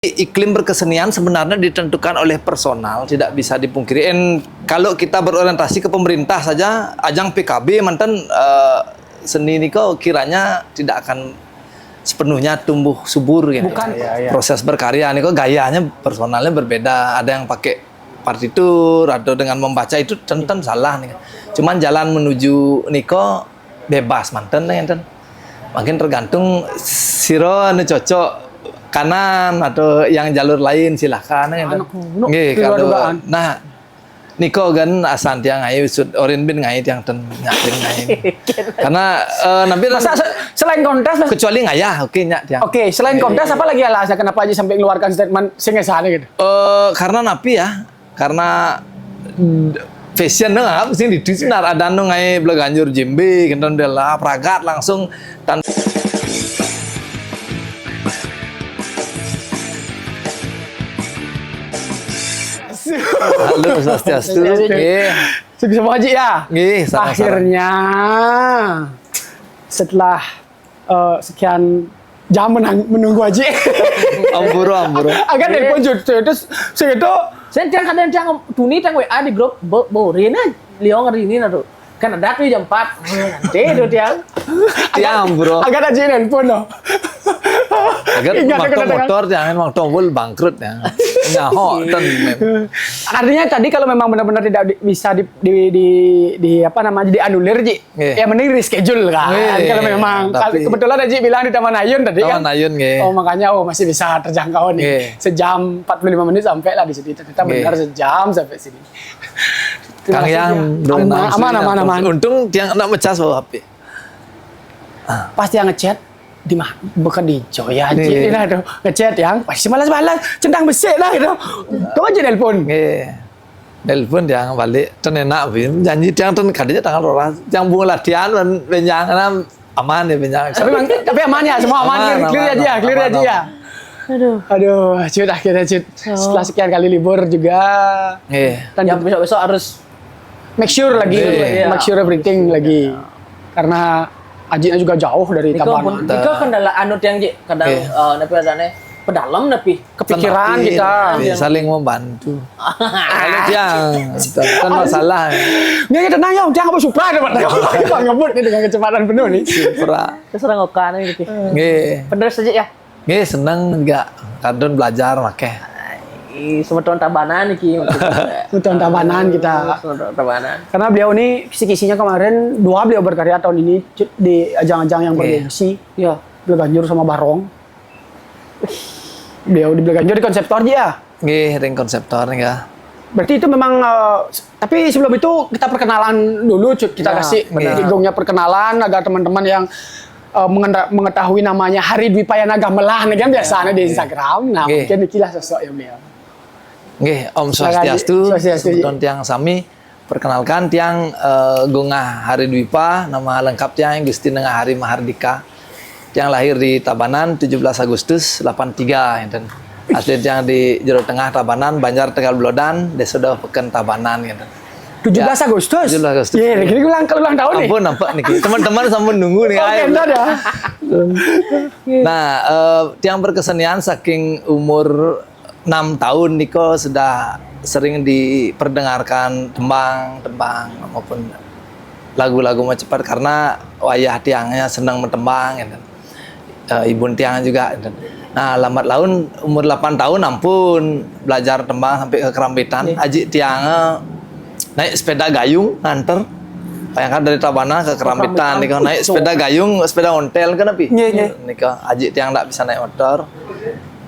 Iklim berkesenian sebenarnya ditentukan oleh personal, tidak bisa dipungkiri. Kalau kita berorientasi ke pemerintah saja, ajang PKB mantan seni ini kok kiranya tidak akan sepenuhnya tumbuh subur ya. Bukan Proses berkarya ini kok gayanya personalnya berbeda. Ada yang pakai partitur atau dengan membaca itu tentu salah nih. Cuman jalan menuju niko bebas mantan nih, makin tergantung siro anu cocok kanan atau yang jalur lain silahkan ya. Nah niko kan asan tiang ngai sud orin bin ngai tiang ten nyakin ngai. Karena nabi masa selain kontes kecuali ngayah oke nyak tiang. Oke, selain kontes apa lagi alasannya kenapa aja sampai mengeluarkan statement sing esane gitu? Karena napi ya, karena fashion nggak sih di sinar ada nu ngai Bleganjur jembe kenton dela pragat langsung tan Halo Swastiastu. Nggih. Sukses Haji ya. Nggih, sama-sama. Akhirnya setelah sekian jam menunggu Haji. Amburo. Agak telepon terus segitu saya kadang Tuni tang WA di grup Rena Liong hari ini tuh. Kan ada tuh jam 4. Nanti itu Tiang bro. Agak Haji nelpon loh. Agar waktu motor jangan waktu full bangkrut ya. Nyaho Artinya tadi kalau memang benar-benar tidak bisa di apa namanya dianulir Ji. Ya mending reschedule kan. Kalau memang kebetulan Ji bilang di Taman Ayun tadi kan. Taman Ayun nggih. Oh makanya masih bisa terjangkau nih. Sejam 45 menit sampai lah di sini. Ternyata benar sejam sampai sini. Kang Yang aman. Untung tiang nak mecas bawa HP. Pasti yang ngechat di mah bukan di Joya aja lah tuh ngechat yang pasti malas centang besek lah gitu. Kau aja nelpon. Nelpon yang balik tenenak janji tiang ten kadanya tanggal rolas yang bunga latihan benjang karena aman ya benjang. Tapi aman ya semua aman clear aja ya. Aduh, Cut akhirnya Cut. Setelah sekian kali libur juga. Dan yang besok harus make sure lagi, make sure everything lagi. Karena Ajinya juga jauh dari Tabanan. Itu kendala anut yang kadang napi adane pedalam napi kepikiran kita. Saling membantu. Kalau tiang kan masalah. Nggak tenang ya, tiang apa Supra dapat ngebut nih dengan kecepatan penuh nih. Supra. Terserah ngokan gitu. Nggih. Bener saja ya. Nggih, seneng enggak kadon belajar make. Semeton Tabanan iki. Semeton Tabanan kita. Tabanan. Karena beliau ini kisi-kisinya kemarin beliau berkarya tahun ini di ajang-ajang yang bergengsi. Iya, Bleganjur sama Barong. Beliau di Bleganjur di konseptor aja ya. Nggih, ring konseptor ya. Berarti itu memang tapi sebelum itu kita perkenalan dulu kita kasih tigungnya perkenalan agar teman-teman yang mengetahui namanya Hari Dwipayana Gamelan kan biasanya di Instagram. Nah, mungkin inilah sosok yang beliau. Nggih, Om Swastiastu. Sebetulnya tiang sami perkenalkan tiang Gungah Hari Dwipa, nama lengkap tiang Gusti Nengah Hari Mahardika. Tiang lahir di Tabanan 17 Agustus 83 enten. Asli tiang di Jero Tengah Tabanan, Banjar Tegal Blodan, Desa Peken Tabanan enten. 17 Agustus. 17 Agustus. Iya, ini ulang tahun nih. Ampun nampak nih. Teman-teman sampun nunggu nih. Ya. Nah, tiang berkesenian saking umur 6 tahun niko sudah sering diperdengarkan tembang maupun lagu-lagu cepat karena wayah tiangnya senang mentembang gitu. Ibu tiang juga gitu. Nah, lambat laun umur 8 tahun ampun belajar tembang sampai ke Kerambitan. Aji tiang naik sepeda gayung nganter bayangkan dari Tabanan ke Kerambitan niko naik sepeda gayung, sepeda ontel kan tapi niko aji tiang enggak bisa naik motor.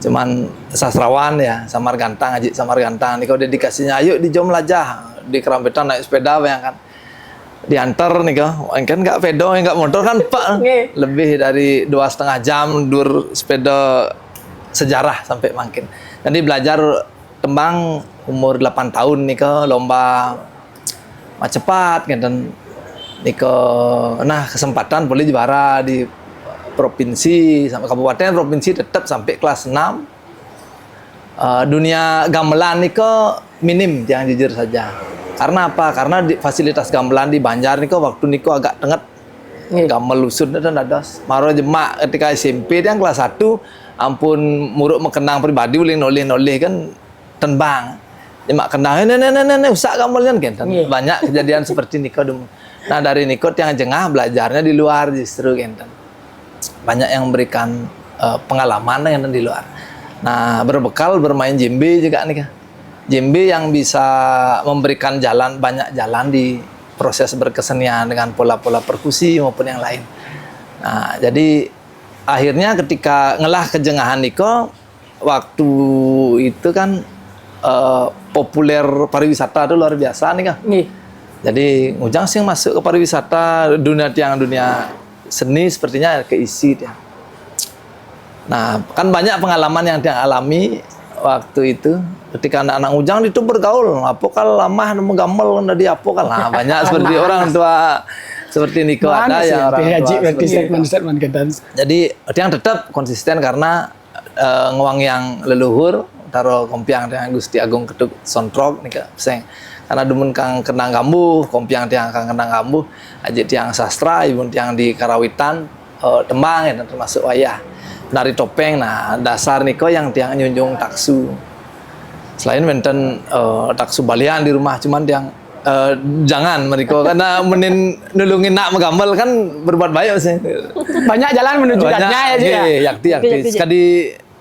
Cuman sastrawan ya, Samar Gantang, Haji Samar Gantang. Nih kalau dedikasinya, ayo di Jom Lajah, di Kerambitan naik sepeda, bayangkan. Diantar nih kan nggak pedo, nggak motor kan pak. Lebih dari 2,5 jam dur sepeda sejarah sampai makin. Jadi belajar tembang umur 8 tahun nih lomba cepat gitu. Nih nah kesempatan boleh juara di provinsi sampai kabupaten provinsi tetap sampai kelas 6. Dunia gamelan niko minim yang jujur saja. Karena apa? Karena fasilitas gamelan di Banjar niko waktu niko agak tengah gamel lusut dan ada. Maro jemak ketika SMP yang kelas 1 ampun muruk mekenang pribadi ulin nolih kan tembang. Cuma kenang nenek usak gamelan kan. Iya. Banyak kejadian seperti niko dum. Nah dari niko yang jengah belajarnya di luar justru kan. Banyak yang memberikan pengalaman kan di luar. Nah berbekal bermain djembe juga nih kan. Djembe yang bisa memberikan banyak jalan di proses berkesenian dengan pola-pola perkusi maupun yang lain. Nah, jadi akhirnya ketika ngelah kejengahan niko waktu itu kan populer pariwisata itu luar biasa nih kan. Nggih. Jadi ngujang sih masuk ke pariwisata dunia seni sepertinya keisi dia. Nah, kan banyak pengalaman yang dia alami waktu itu ketika anak-anak ujang itu bergaul apa kalau lamah nemu gamel dari apa kan nah banyak seperti orang tua seperti Niko ada yang orang tua statement kita. jadi yang tetap konsisten karena nguang yang leluhur taruh kompiang dengan Gusti Agung Keduk Sontrok nika seng karena demen kang kenang gambuh kompiang tiang kang kenang gambuh aja tiang sastra ibu tiang di Karawitan tembang ya termasuk wayah nari topeng. Nah dasar niko yang tiang nyunjung taksu selain menten taksu balian di rumah cuman tiang jangan mereka karena menin nulungin nak megambel kan berbuat baik sih Banyak jalan menuju datnya ya sih ya. yakti sekali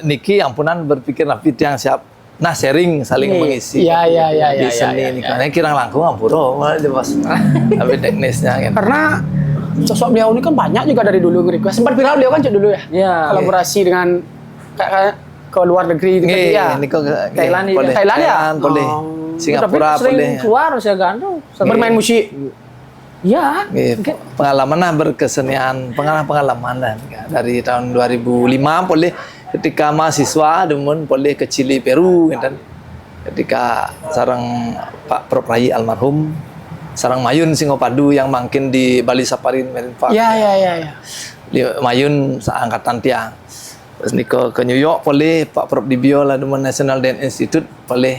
niki ampunan berpikir rapi tiang siap nah sharing saling mengisi Iya. di seni ini karena kirang langkung ampuro malah jelas tapi teknisnya kan Karena sosok beliau ini kan banyak juga dari dulu nge-request. Sempat viral beliau kan dulu ya. Iya. Kolaborasi dengan kayak ke luar negeri gitu ya. Niko Thailand boleh Thailand ya? boleh Oh. Singapura Tapi sering boleh keluar saya gandung. Bermain musik. Ya. pengalaman lah berkesenian pengalaman dan dari tahun 2005 boleh ketika mahasiswa demun boleh ke Chili Peru kan ketika sarang Pak Prof Rai almarhum sarang Mayun Singopadu yang makin di Bali Safari Marine Park Iya. Mayun seangkatan tiang terus niko ke New York boleh Pak Prof Dibio lah demun National Dance Institute boleh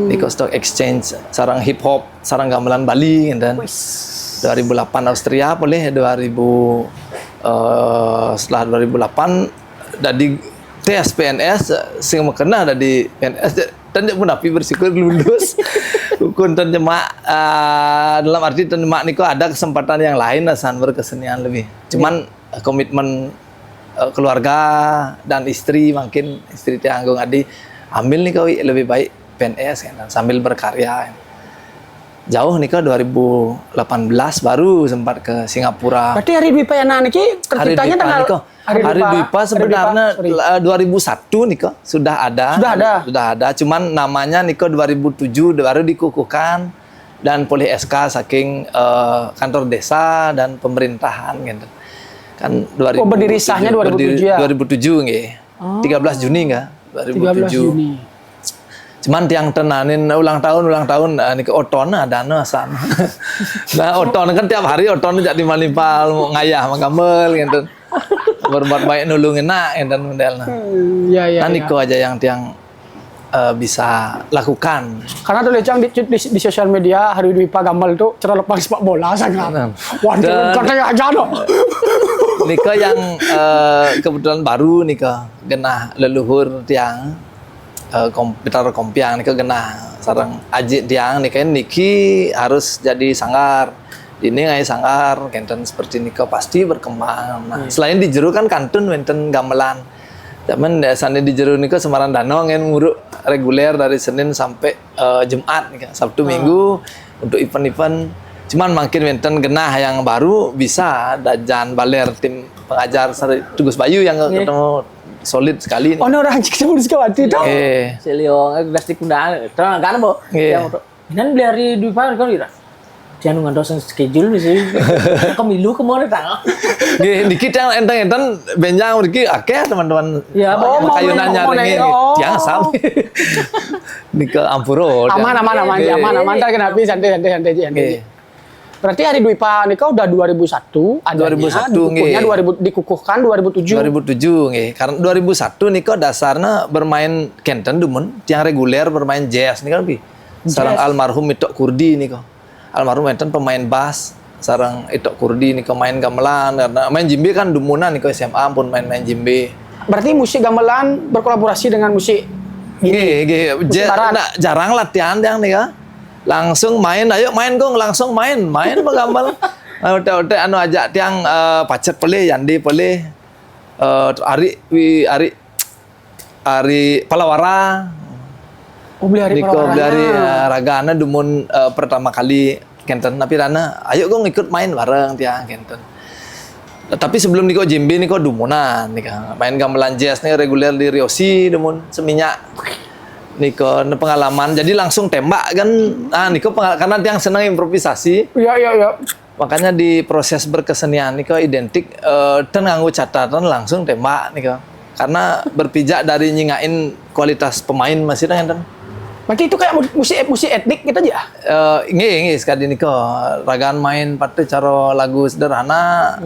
niko Stock Exchange sarang hip hop sarang gamelan Bali kan 2008 Austria boleh 2000 setelah 2008 dari tes PNS sing kena dari PNS dan dia pun api bersyukur lulus hukum terjemah dalam arti terjemah niko ada kesempatan yang lain asan berkesenian lebih cuman komitmen keluarga dan istri makin istri Tianggung Adi ambil nih kau lebih baik PNS kan sambil berkarya jauh nih 2018 baru sempat ke Singapura. Berarti Hari Dwi Payana niki terciptanya tanggal Hari Dwipa sebenarnya 2001 Niko sudah ada cuman namanya Niko 2007 baru dikukuhkan dan polih SK saking kantor desa dan pemerintahan gitu kan 2007 berdiri sahnya 2007 ya 2007 nggih 13 Juni enggak 13 Juni cuman tiang tenanin ulang tahun ini ke oton ada asan nah oton kan tiap hari oton jadi malimpal mau ngayah manggamel gitu berbuat baik nulungin nak dan modelnya nah niko aja yang tiang bisa lakukan karena tuh lecang di sosial media Hari Dwi Gamel itu cara lepas sepak bola sangat waduh katanya aja no niko yang kebetulan baru niko genah leluhur tiang komputer kompiang nih genah sarang ajit tiang nih kan niki harus jadi sanggar ini ngai sanggar kenten seperti niko pasti berkembang nah selain di jero kan kantun wenten gamelan zaman dasarnya di jero niko Semarang Danau kan muruk reguler dari Senin sampai Jumat nih Sabtu Minggu untuk event-event cuman makin wenten genah yang baru bisa dajan baler tim pengajar Tugus Bayu yang ketemu solid sekali. Oh, orang cik sebut sekali itu. Seliong plastik kundaan. Terang kan bo. Yang ini beli hari Dwi Payana kau kira. Jangan nunggu dosen schedule sih. Kemilu kemana tang? Dikit yang enteng benjang dikit akeh teman-teman. Ya, mau kayunan nyaringin. Jangan sam. Nika ampuro. Aman. Ntar kenapa santai. Berarti Hari Dwi Payana nikah udah 2001 adanya, 2001 dikukuhkan 2007 nggih. Karena 2001 nikah dasarnya bermain kenten dumun, yang reguler bermain jazz nih kan pi. Sarang almarhum Itok Kurdi nikah. Almarhum enten pemain bass, sarang Itok Kurdi nikah main gamelan karena main jimbe kan dumunan nikah SMA pun main jimbe. berarti musik gamelan berkolaborasi dengan musik barat. Jarang latihan yang nih ya. Langsung main, ayo main gong, langsung main pegambal. Ote anu ajak tiang pacet pele, Yandi pele, Ari Palawara. Oh, beli hari Niko dari ragana dumun pertama kali kenten, tapi Rana, ayo gong ikut main bareng tiang kenten. Tapi sebelum Niko Jimbe, Niko dumunan, Niko main gamelan jazz nih reguler di Riosi, dumun seminyak. Niko pengalaman, jadi langsung tembak kan. Nah, Niko karena tiang senang improvisasi. Iya. Makanya di proses berkesenian Niko identik dan nganggo catatan langsung tembak Niko. Karena berpijak dari nyingain kualitas pemain masih kan. Berarti itu kayak musik etnik gitu aja. Nggih sekali Niko. Ragaan main pate cara lagu sederhana.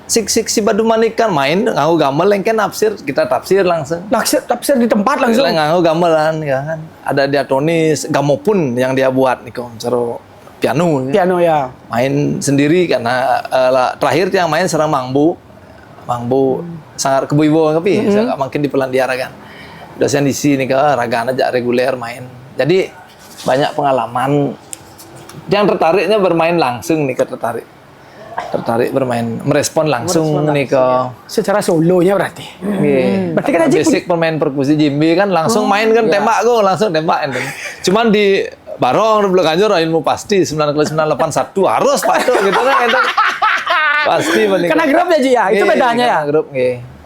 Sik si badu manikan main nganggo gamel lengken tafsir, kita tafsir langsung. Tafsir di tempat langsung. Nganggo gamelan ya kan. Ada diatonis, gamopun yang dia buat Niko. Cara piano ya. Main sendiri karena terakhir yang main serang Mangbu sangat kebu-ibu tapi makin di Pelandiara kan dosen di sini ke ragaan aja reguler main, jadi banyak pengalaman. Yang tertariknya bermain langsung nih, tertarik bermain merespon langsung nih ke secara solonya berarti. Berarti kan basic pemain perkusi Jimbe kan langsung main kan tembak gue langsung tembak enten. Cuman di Barong di Belaganjur ilmu pasti 981 harus patuh gitu kan enten. Pasti balik. Kena grup ya Ji ya, itu bedanya ya. Grup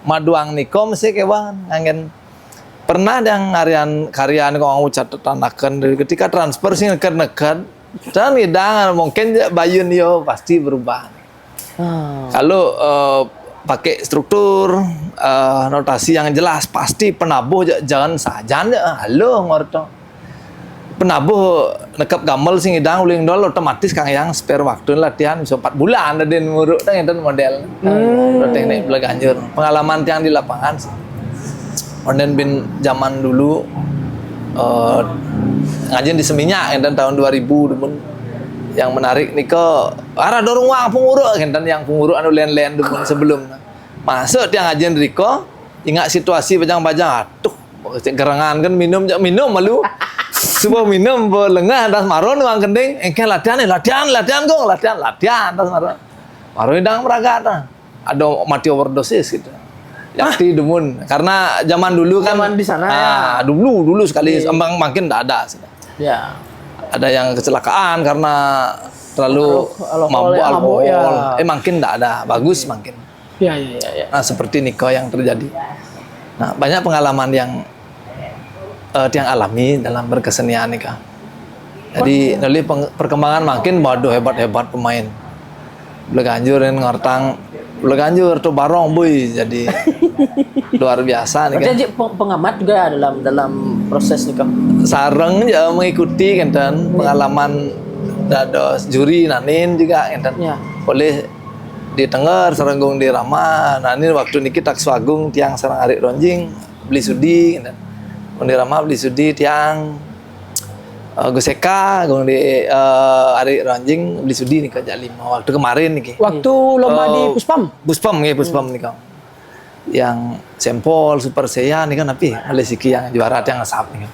Maduang Niko mesti kewan ngangen. Pernah yang karyan kau mau catatan ketika transfer sih nekat dan ngidang mungkin bayun yo pasti berubah. Kalau pakai struktur notasi yang jelas pasti penabuh jangan saja halo ngorto. Penabuh nekap gamel sing idang uling dol otomatis kang yang spare waktu latihan bisa 4 bulan ada den muruk tang enten model. Teknik Belaganjur. Pengalaman yang di lapangan sih. Onden bin zaman dulu ngajin di Seminyak enten tahun 2000 demun. Yang menarik niko arah dorong wang penguruk enten yang penguruk anu len-len demun sebelum. Masuk tiang ngajin Riko ingat situasi bajang-bajang aduh gerengan kan minum malu. Sebuah minum lengah atas maron uang gending engke latihan gong latihan atas maron idang meragat ada mati overdosis gitu yakti demun karena zaman dulu kan zaman di sana dulu sekali emang makin tidak ada ya ada yang kecelakaan karena terlalu mabuk alkohol makin tidak ada bagus makin ya. Nah seperti Niko yang terjadi. Nah banyak pengalaman yang alami dalam berkesenian nih kak. Jadi dari perkembangan makin waduh hebat pemain. Belaganjur ngortang Belaganjur tuh Barong boy jadi luar biasa nih kan. Berarti pengamat juga dalam proses nih kak. Sareng ya mengikuti kan pengalaman dados juri nanin juga kan. Ya. Boleh di Tengger sarenggung di Rama. Nah ini waktu niki tak swagung tiang sareng Arik Ronjing beli sudi kan. Di Rama beli sudi tiang Guseka gong di Ari Ranjing beli sudi nih ke Jalima waktu kemarin nih. Waktu lomba di Puspam nih kau. Yang Sempol Super Seiya nih kan tapi Malesiki yang juara yang ngesap nih.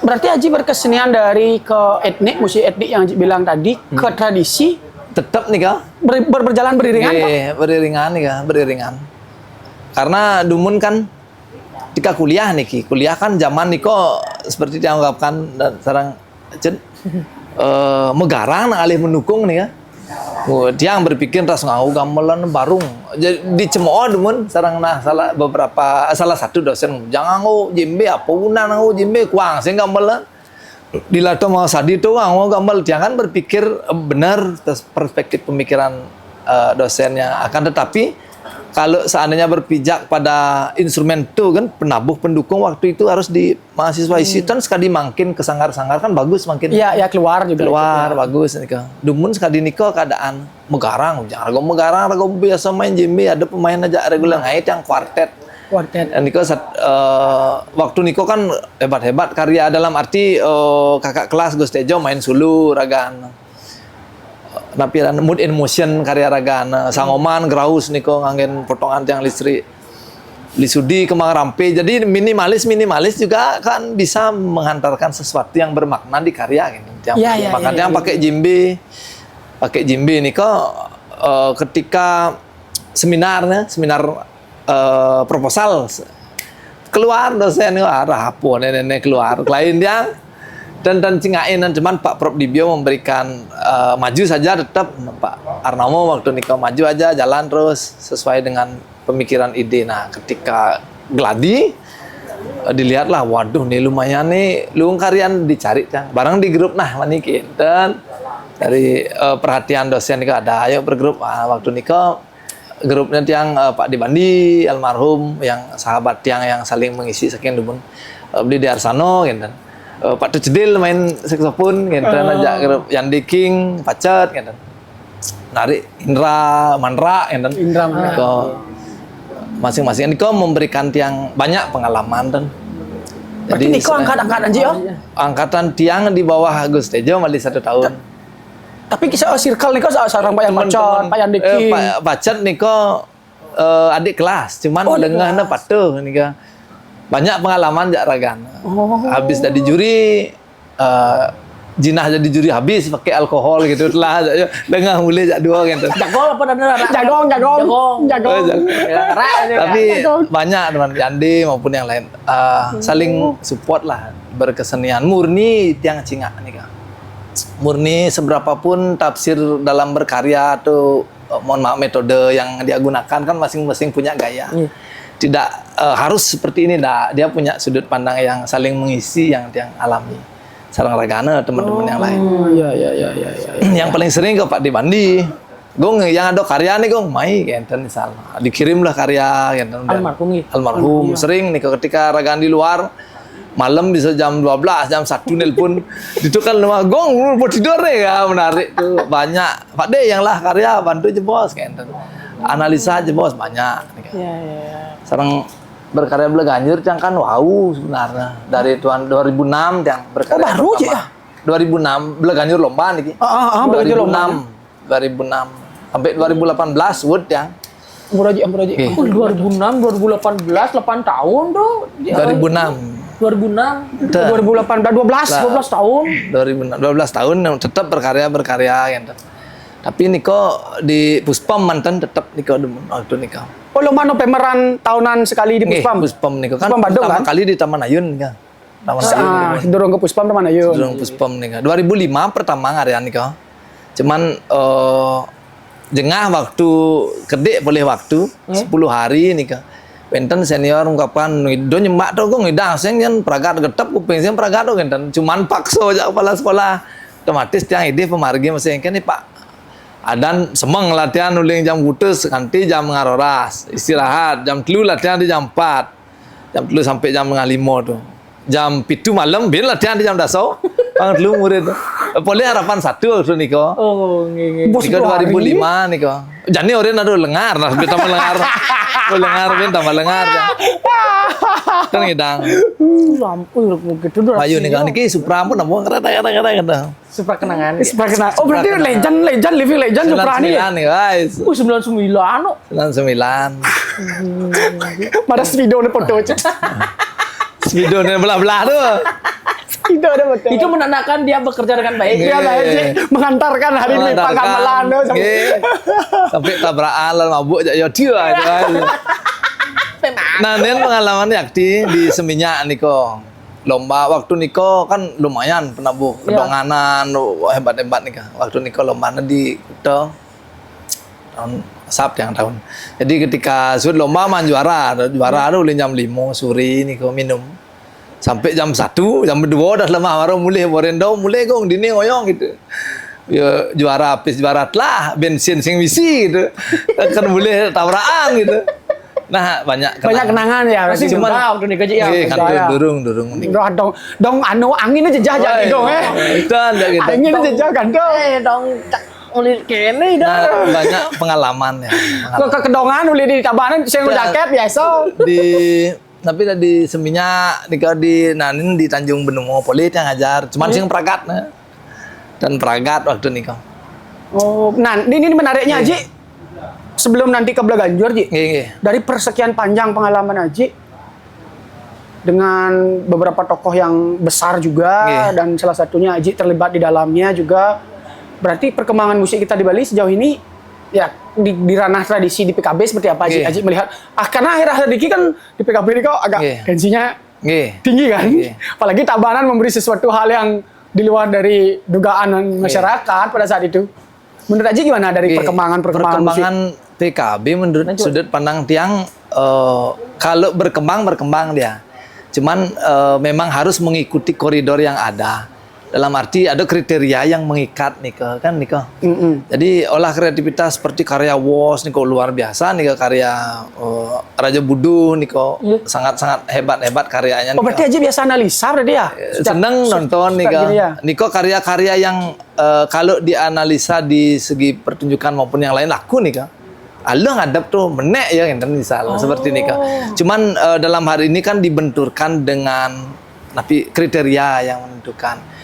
Berarti Haji berkesenian dari ke etnik musik etnik yang Haji bilang tadi ke tradisi tetap nih kau berjalan beriringan kok? Beriringan nih kau beriringan. Karena Dumun kan ketika kuliah kan zaman niko seperti dianggapkan dan sarang megarang alih mendukung nih ya. Dia yang berpikir ras ngau gamelan barung. Jadi dicemooh demun sarang salah satu dosen jangan ngau jembe apa guna ngau jembe kuang sing gamelan. Dilato mau sadi tuh ngau gamel jangan berpikir benar perspektif pemikiran dosennya akan tetapi kalau seandainya berpijak pada instrumen itu kan penabuh pendukung waktu itu harus di mahasiswa isi kan sekali makin kesanggar-sanggar kan bagus makin ya keluar bagus nih dumun sekali niko keadaan megarang jangan rago biasa main jembe ada pemain aja reguler ngait yang kuartet dan niko waktu niko kan hebat karya dalam arti kakak kelas Gus Tejo main sulu ragaan nampilan mood in motion karya ragana sangoman graus niko ngangen potongan tiang listrik beli sudi, kembang rampe. Jadi minimalis juga kan bisa menghantarkan sesuatu yang bermakna di karya gitu. Makanya pakai jimbe. Pakai jimbe ini kok ketika seminar proposal keluar dosen arah apa nenek keluar klien dia dan cingain cuman Pak Prof Dibio memberikan maju saja tetap Pak Arnamo waktu nikah maju aja jalan terus sesuai dengan pemikiran ide. Nah ketika gladi dilihatlah waduh nih lumayan nih luang karyan dicari kan barang di grup nah manikin dan dari perhatian dosen nikah ada ayo bergrup waktu nikah grupnya tiang Pak Dibandi almarhum yang sahabat tiang yang saling mengisi saking dubun beli di Arsano gitu. Pak Tucedil main saksofon gitu ajak grup Yandi King Pacet gitu. Narik Indra Mandra gitu. Indra Mandra. Masing-masing Niko memberikan tiang banyak pengalaman dan berarti Niko angkatan Ji angkatan tiang di bawah Agus Tejo masih 1 tahun. Tapi kisah circle Niko seorang Pak Yan Pacet, Pak Yandi King. Pak Pacet Niko adik kelas, cuman dengahnya patuh Niko. Banyak pengalaman jak ragan. Habis dari juri jinah jadi juri habis pakai alkohol gitu telah dengan mulai jak dua gitu. Jagong apa namanya? Jagong. Tapi banyak teman Yandi maupun yang lain saling support lah berkesenian murni tiang cingak nih Kak. Murni seberapapun tafsir dalam berkarya atau mohon maaf metode yang dia gunakan kan masing-masing punya gaya. Tidak harus seperti ini dia punya sudut pandang yang saling mengisi yang alami. Sarang ragana teman-teman yang lain. Iya. Yang paling sering ke Pak Dibandi. Gong yang ada karya nih gong mai gitu misalnya. Dikirimlah karya gitu. Almarhum sering nih ketika ragaan di luar malam bisa jam 12, jam 1 nelpon. Itu kan rumah gong mau tidur ya menarik tuh banyak. Pak De yang lah karya bantu aja bos gitu. Analisa aja bos banyak. Iya. Sarang berkarya Bleganjur yang kan wow sebenarnya dari tahun 2006 yang berkarya baru aja ya 2006 Bleganjur lomba nih Bleganjur lomba 2006 sampai 2018 Wood yang Ampun aja 2006 2018 8 tahun tuh 2006 2018 12 tahun 12 tahun yang tetap berkarya gitu. Tapi Niko di Puspom mantan tetap Niko waktu Niko. Oh lo mana pemeran tahunan sekali di Puspom? Puspom Niko kan Puspom Bandung pertama kan? kali di Taman Ayun kan. Dorong ke Puspom Taman Ayun. Dorong Puspom Niko. 2005 pertama ngarian Niko. Cuman jengah waktu kedek boleh waktu 10 hari Niko. Penten senior ungkapan do nyemak to gong ngidang sing yen pragat getep kuping sing pragat to kan. Cuman pakso aja kepala sekolah. Otomatis tiang ide pemargi masih kene Pak Adan semeng latihan uling jam gutus kanti jam ngaroras istirahat jam 3 latihan di jam 4 jam 3 sampai jam 5 tuh jam 7 malam bin latihan di jam 10 bang 3 murid boleh harapan 1 waktu Niko Niko 2005 Niko jani orang ada lengar nah kita melengar bin tambah lengar kan ngidang lampu gitu udah Ayo Niko niki Supra pun nambah kata Supra kenangan Oh berarti living legend Supra nih ya? 99 nih guys 99 no 99 Mana video nih foto Speedonya belah-belah tuh Itu ada betul. itu menandakan dia bekerja dengan baik Iya lah sih mengantarkan hari ini Pak Gamelan sampai tabrakan lalu mabuk aja ya dia nah ini pengalaman yakti di Seminyak Niko lomba waktu Niko kan lumayan penabuh kedonganan hebat-hebat nih waktu Niko lombanya di Kuto tahun Sabtu yang tahun jadi ketika sudah lomba juara tuh jam 5 sore Niko minum sampai jam 1 jam 2 udah lemah baru mulai borendo mulai gong dini ngoyong gitu ya juara habis juara lah bensin sing misi gitu kan boleh tabrakan gitu nah banyak kenangan ya masih cuma waktu nikah ya kan durung dong anginnya jejah jadi dong itu aja gitu anginnya jejah kan dong ulit kene nah, banyak pengalaman ya kedongan ulit di tabanan sing jaket biasa tapi di Seminyak di Nanin di Tanjung Benungo Polit yang ngajar cuman sing pragat dan pragat waktu nikah oh nah ini menariknya Haji sebelum nanti ke Belaganjur, Ji. Nggih. Dari persekian panjang pengalaman Haji dengan beberapa tokoh yang besar juga Nggih. dan salah satunya Haji terlibat di dalamnya juga. Berarti perkembangan musik kita di Bali sejauh ini ya di ranah tradisi di PKB seperti apa Haji? Nggih. Haji melihat karena akhir-akhir ini kan di PKB ini kok agak Nggih. tensinya Nggih. tinggi kan. Nggih. Apalagi Tabanan memberi sesuatu hal yang di luar dari dugaan masyarakat pada saat itu. Menurut Haji gimana dari Oke, perkembangan musik? PKB menurut sudut pandang Tiang kalau berkembang dia. Cuman memang harus mengikuti koridor yang ada. Dalam arti ada kriteria yang mengikat nih kan nih Jadi olah kreativitas seperti karya Wos nih luar biasa nih karya Raja Budu nih sangat-sangat hebat karyanya. Oh berarti Haji biasa analisa berarti ya? Seneng nonton nih Niko karya-karya yang kalau dianalisa di segi pertunjukan maupun yang lain laku nih Allah ngadap tuh menek ya kan misalnya seperti ini Cuman dalam hari ini kan dibenturkan dengan tapi kriteria yang menentukan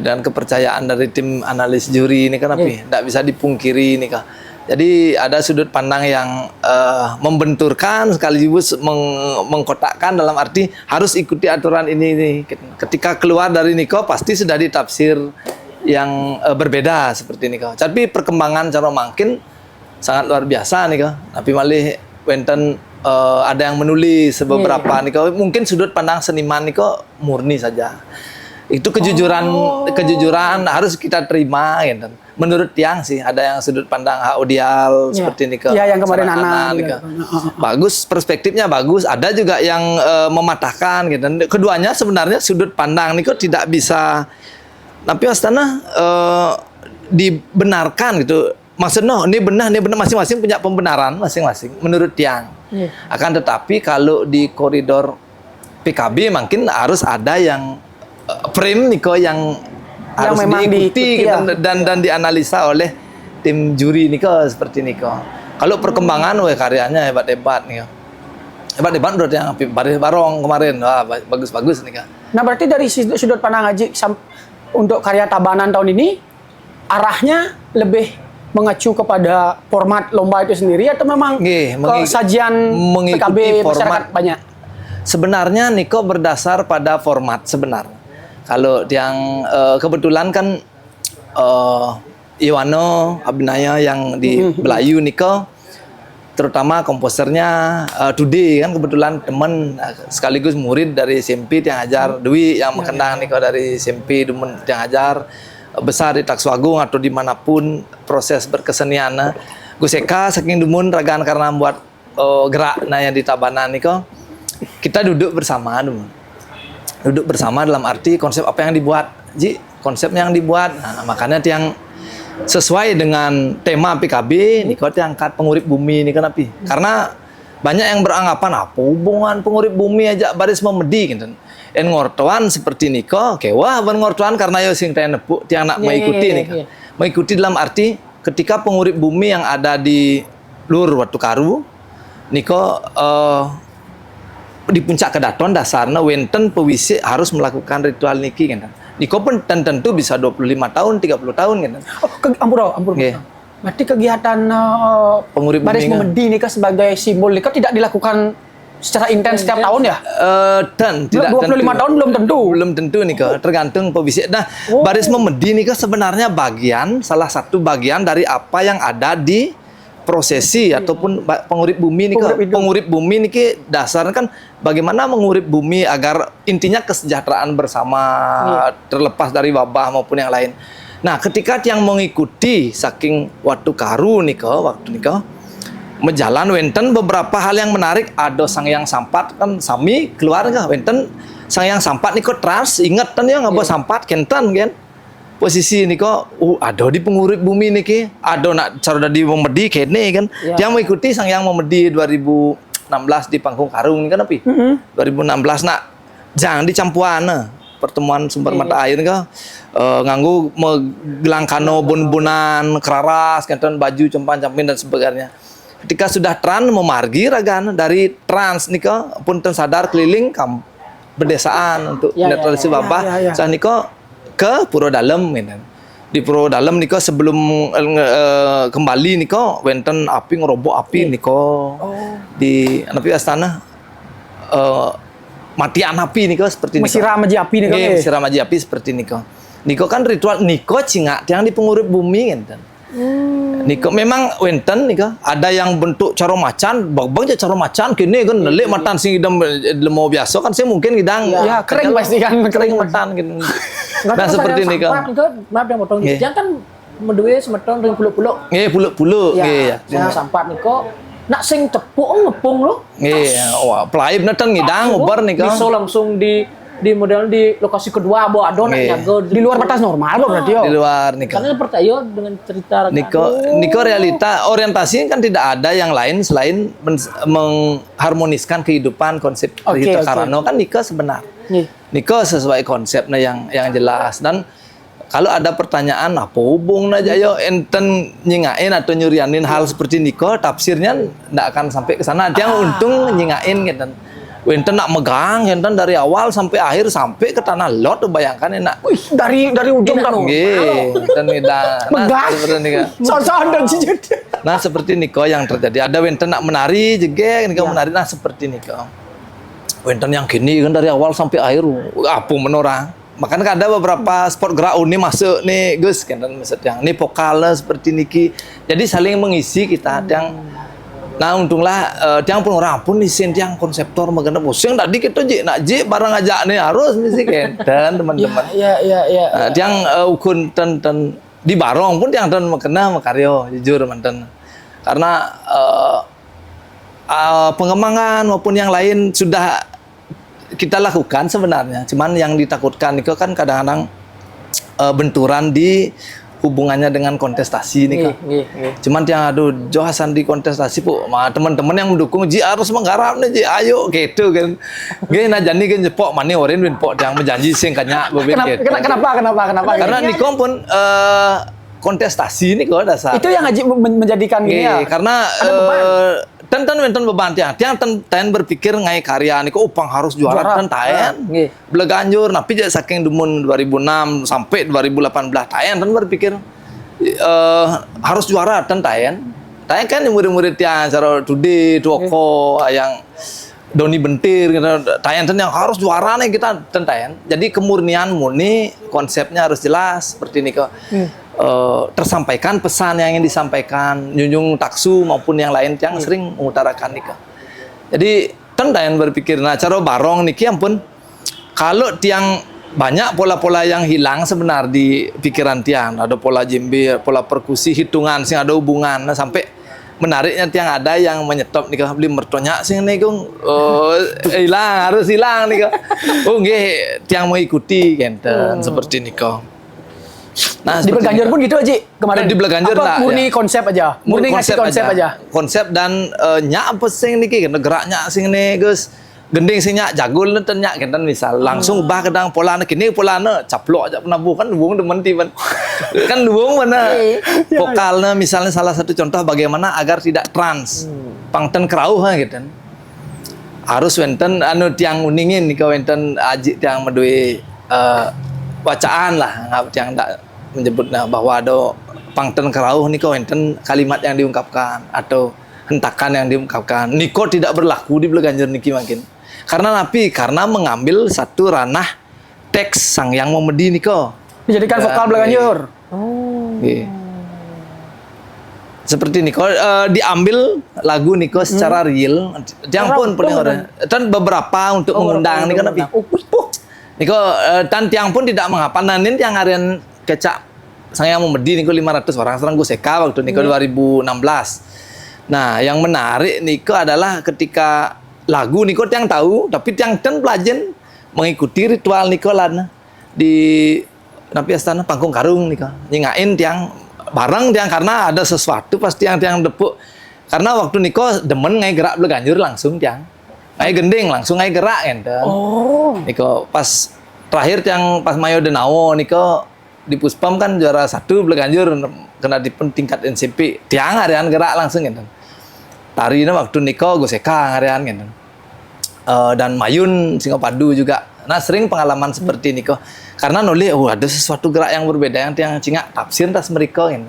dan kepercayaan dari tim analis juri ini kan tidak bisa dipungkiri ini Jadi ada sudut pandang yang membenturkan sekaligus mengkotakkan dalam arti harus ikuti aturan ini. Ketika keluar dari Niko pasti sudah ditafsir yang berbeda seperti Niko. Tapi perkembangan cara makin sangat luar biasa Tapi malih wenten ada yang menulis beberapa Niko. Mungkin sudut pandang seniman Niko murni saja. Itu kejujuran harus kita terima gitu. Menurut Tiang sih ada yang sudut pandang audial seperti ini Iya yang kemarin Ana bagus, perspektifnya bagus. Ada juga yang mematahkan gitu. Keduanya sebenarnya sudut pandang Niko tidak bisa tapi astana dibenarkan gitu. Maksudnya ini benar masing-masing punya pembenaran masing-masing menurut Tiang. Akan tetapi kalau di koridor PKB mungkin harus ada yang frame Niko yang harus diikuti gitu, dan dianalisa oleh tim juri Niko seperti Niko. Kalau perkembangan karyanya hebat-hebat nih. Hebat-hebat menurut yang Baris Barong kemarin. Wah, bagus-bagus nih Nah, berarti dari sudut pandang Haji untuk karya Tabanan tahun ini arahnya lebih mengacu kepada format lomba itu sendiri atau memang sajian PKB masyarakat banyak? Sebenarnya Niko berdasar pada format sebenarnya. Kalau yang kebetulan kan Iwano Abinaya yang di Belayu Niko, terutama komposernya Today kan kebetulan teman sekaligus murid dari SMP yang ajar Dwi yang mengenang Niko dari SMP yang ajar besar di Takswagung atau dimanapun proses berkesenian. Guseka saking dumun ragaan karena buat gerak yang di Tabanan Niko, kita duduk bersama duduk bersama dalam arti konsep apa yang dibuat konsepnya yang dibuat makanya yang sesuai dengan tema PKB Niko angkat pengurip bumi ini kenapa karena banyak yang beranggapan apa hubungan pengurip bumi aja baris memedi gitu ngortoan seperti Niko wah ngortoan karena yo sing nepuk tiang nak mengikuti Niko mengikuti dalam arti ketika pengurip bumi yang ada di Lur Watu Karu Niko di puncak kedaton dasarnya wenten pewisi harus melakukan ritual niki kan. Niko pun tentu bisa 25 tahun, 30 tahun kan. Ampun. Berarti kegiatan pengurip baris memedi Niko sebagai simbol Niko tidak dilakukan secara intens setiap tahun ya? Dan tidak 25 tentu. Tahun belum tentu Niko, tergantung pewisi. Nah, baris memedi Niko sebenarnya salah satu bagian dari apa yang ada di prosesi ataupun pengurip bumi nih pengurip bumi nih dasarnya kan bagaimana mengurip bumi agar intinya kesejahteraan bersama terlepas dari wabah maupun yang lain. Nah, ketika yang mengikuti saking Watu Karu waktu menjalan wenten beberapa hal yang menarik ada Sangyang Sampat kan sami keluar wenten Sangyang Sampat trans inget kan ya nggak bawa Sampat kenten kan posisi ada di pengurip bumi ada nak cara di memedi kene kan yang mengikuti Sangyang Memedi 2016 di Panggung Karung ini kan 2016 nak jangan dicampuan pertemuan sumber mata air nganggu gelangkano bun-bunan keraras kenten baju campan-campin dan sebagainya ketika sudah trans memargi ragan dari trans pun sadar keliling berdesaan untuk netralisasi wabah saya ke Puro Dalem di pro dalam niko sebelum kembali niko wenten api ngerobok api niko di api astana matian api niko seperti niko. Siram aja api nih kan. Siram aja api seperti niko. Niko kan ritual niko cinga yang di pengurip bumi kan. Niko memang wenten niko ada yang bentuk caro macan, bang caro macan kini kan lelek matan sing idam mau biasa kan saya mungkin gidang ya kering pasti kan kering matan gitu. Nah seperti niko. Maaf yang potong gitu. Jangan kan menduwe semeton ring puluk-puluk. Puluk-puluk ya. Sampat niko nak sing tepuk ngepung lo. Wah, pelaib natan ngidang ubar nih kan. Bisa langsung di model di lokasi kedua bawa adon nyago di luar batas normal berarti yo. Di luar nih kan. Karena percaya dengan cerita Niko realita orientasi kan tidak ada yang lain selain mengharmoniskan kehidupan konsep Rito Karano kan Niko sebenar. Niko sesuai konsepnya yang jelas dan kalau ada pertanyaan apa hubungnya aja yo enten nyingain atau nyurianin hal seperti niko tafsirnya ndak akan sampai ke sana. Dia untung nyingain gitu. Enten nak megang enten dari awal sampai akhir sampai ke tanah lot bayangkan enak. Wih, dari ujung kan. Nggih, enten megang. Nah, seperti niko yang terjadi. Ada wenten nak menari jege niko menari nah seperti niko. Wenten yang gini kan dari awal sampai akhir apa menorang. Makanya ada beberapa sport gerak ini masuk nih Gus kan maksudnya ini vokalnya seperti niki jadi saling mengisi kita yang nah untunglah tiang pun orang pun di sini tiang konseptor mengenai pusing tadi kita nak barang ajak nih harus mesti dan teman-teman tiang ukun ten di barong pun tiang ten makena makaryo jujur mantan karena pengembangan maupun yang lain sudah kita lakukan sebenarnya, cuman yang ditakutkan itu kan kadang-kadang benturan di hubungannya dengan kontestasi nih kan. Cuman yang aduh johasan di kontestasi pu, teman-teman yang mendukung ji harus menggarap nih ji ayo gitu kan. Gini nah jadi kan jepok mani orin win pok yang menjanji sing kanyak kenapa? Karena nikom pun kontestasi nih kok dasar. Itu yang menjadikan gini ya. Karena wenten beban tiang ten berpikir ngai karya niko upang harus juara ten taen beleganjur napi jadi saking dumun 2006 sampai 2018 taen ten berpikir harus juara ten taen kan murid-murid tiang cara Tudi Tuoko yang Doni Bentir gitu taen ten yang harus juara nih kita ten taen jadi kemurnian murni konsepnya harus jelas seperti niko tersampaikan pesan yang ingin disampaikan Nyunjung Taksu maupun yang lain yang sering mengutarakan nikah. Jadi yang berpikir nah cara barong niki ampun kalau tiang banyak pola-pola yang hilang sebenarnya di pikiran tiang ada pola jembe, pola perkusi hitungan sing ada hubungan nah, sampai menariknya tiang ada yang menyetop nikah beli mertonya sing niku hilang harus hilang nikah. Oh nggih tiang mengikuti genten seperti nikah. Nah, di Belaganjur pun gitu aja kemarin. Di Belaganjur nah, murni konsep aja. Murni ngasih konsep aja. Konsep dan nyak apa sing niki geraknya sing ne Gus. Gending sing nyak jagul nenten nyak kenten misal langsung ubah kedang polana kini polana caplok aja penabuh kan duung demen tiban. Kan duung mana vokalnya misalnya salah satu contoh bagaimana agar tidak trans. Pangten kerauh gitu. Harus wenten anu tiang uningin nika wenten aji tiang medue bacaan lah yang tak menyebutnya bahwa ada pangten kerauh niko enten kalimat yang diungkapkan atau hentakan yang diungkapkan niko tidak berlaku di Belaganjur niki makin karena mengambil satu ranah teks sang yang memedi niko dijadikan vokal Belaganjur. Seperti niko diambil lagu niko secara real yang pun dan beberapa untuk mengundang niko nabi niko dan tiang pun tidak mengapa nanin yang harian kecak saya memedi niko 500 orang serang gue seka waktu niko 2016. Nah yang menarik niko adalah ketika lagu niko tiang tahu tapi tiang pelajen mengikuti ritual niko lan di napi astana panggung karung niko nyingain tiang bareng tiang karena ada sesuatu pasti yang tiang depuk karena waktu niko demen ngai gerak Belaganjur langsung tiang ngai gending langsung ngai gerak enten. Niko pas terakhir yang pas Mayo Denawo niko di Puspam kan juara 1 Belaganjur kena di tingkat NCP tiang harian gerak langsung gitu. Tarinya waktu niko goseka harian gitu. Dan Mayun Singapadu juga Nah sering pengalaman seperti ini kok. Karena nulis, ada sesuatu gerak yang berbeda yang tiang cingak tafsir tas mereka gitu.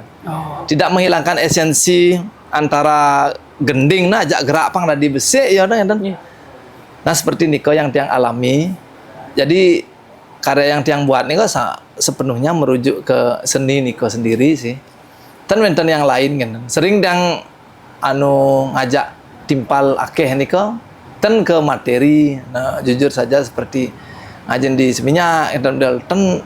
Tidak menghilangkan esensi antara gending nah ajak gerak pang tadi besi ya kan. Nah seperti niko yang tiang alami. Jadi karya yang tiang buat niko sepenuhnya merujuk ke seni niko sendiri sih. Dan wenten yang lain kan. Sering tiang ngajak timpal akeh niko ten ke materi. Nah jujur saja seperti ngajen di seminya ten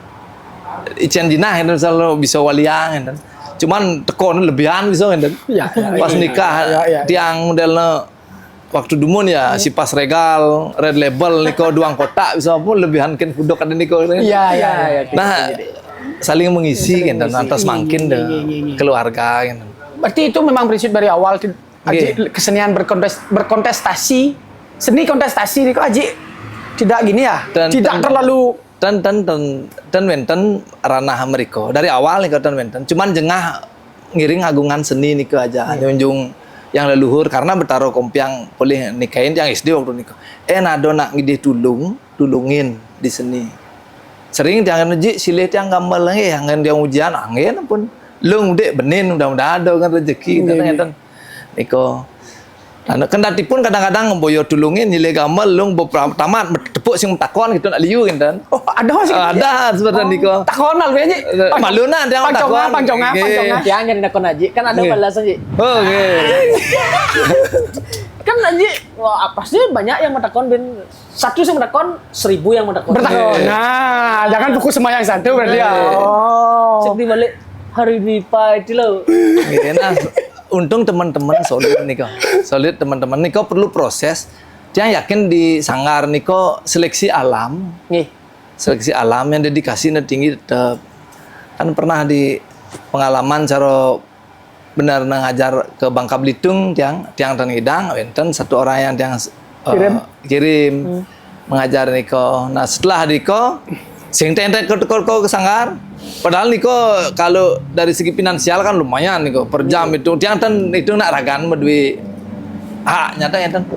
icen dinah itu selalu bisa waliang kan. Cuman tekon lebihan bisa kan. Pas nikah tiang modelnya waktu dumun ya si pas regal red label niko duang kotak bisa pun lebihan ken kudok ada niko. Nah saling mengisi kan dan antas makin deh keluarga kan. Berarti itu memang prinsip dari awal Aji kesenian berkontestasi, seni kontestasi ini kok Aji tidak gini ya, tidak terlalu dan wenten ranah mereka dari awal nih dan wenten, cuman jengah ngiring agungan seni nih aja, nyunjung yang leluhur karena bertaruh kompiang boleh nikahin yang SD waktu nikah, nado nak ngidih tulungin di seni, sering jangan uji silih tiang gambar lagi, yang dia ujian angin pun, lung dek benin mudah-mudahan ada kan rezeki, dan niko, kendati pun kadang-kadang boyo tulungin nilai gamel lung beberapa tamat tepuk sing takon gitu nak liu kan. Oh ada sih. Ada seperti niko. Takon al aja. Maluna dia takon. Pancongan. Yang jadi nakon Aji kan ada balasan Ji. Oke. Kan Aji, wah apa sih banyak yang mentakon ben satu yang mentakon 1000 yang mentakon. Bertakon. Nah, jangan fokus sama yang satu berarti ya. Oh. Cek di balik hari Dipa itu loh. Nah, untung teman-teman solid niko. Solid teman-teman niko perlu proses. Dia yakin di Sanggar niko seleksi alam. Seleksi alam yang dedikasinya tinggi tetap. Kan pernah di pengalaman cara benar ngajar ke Bangka Belitung tiang Tanidang, wenten satu orang yang tiang kirim mengajar niko. Nah setelah niko sing tentek ke Sanggar. Padahal niko kalau dari segi finansial kan lumayan niko per jam itu tiang itu nak ragan berdui nyata ya tan.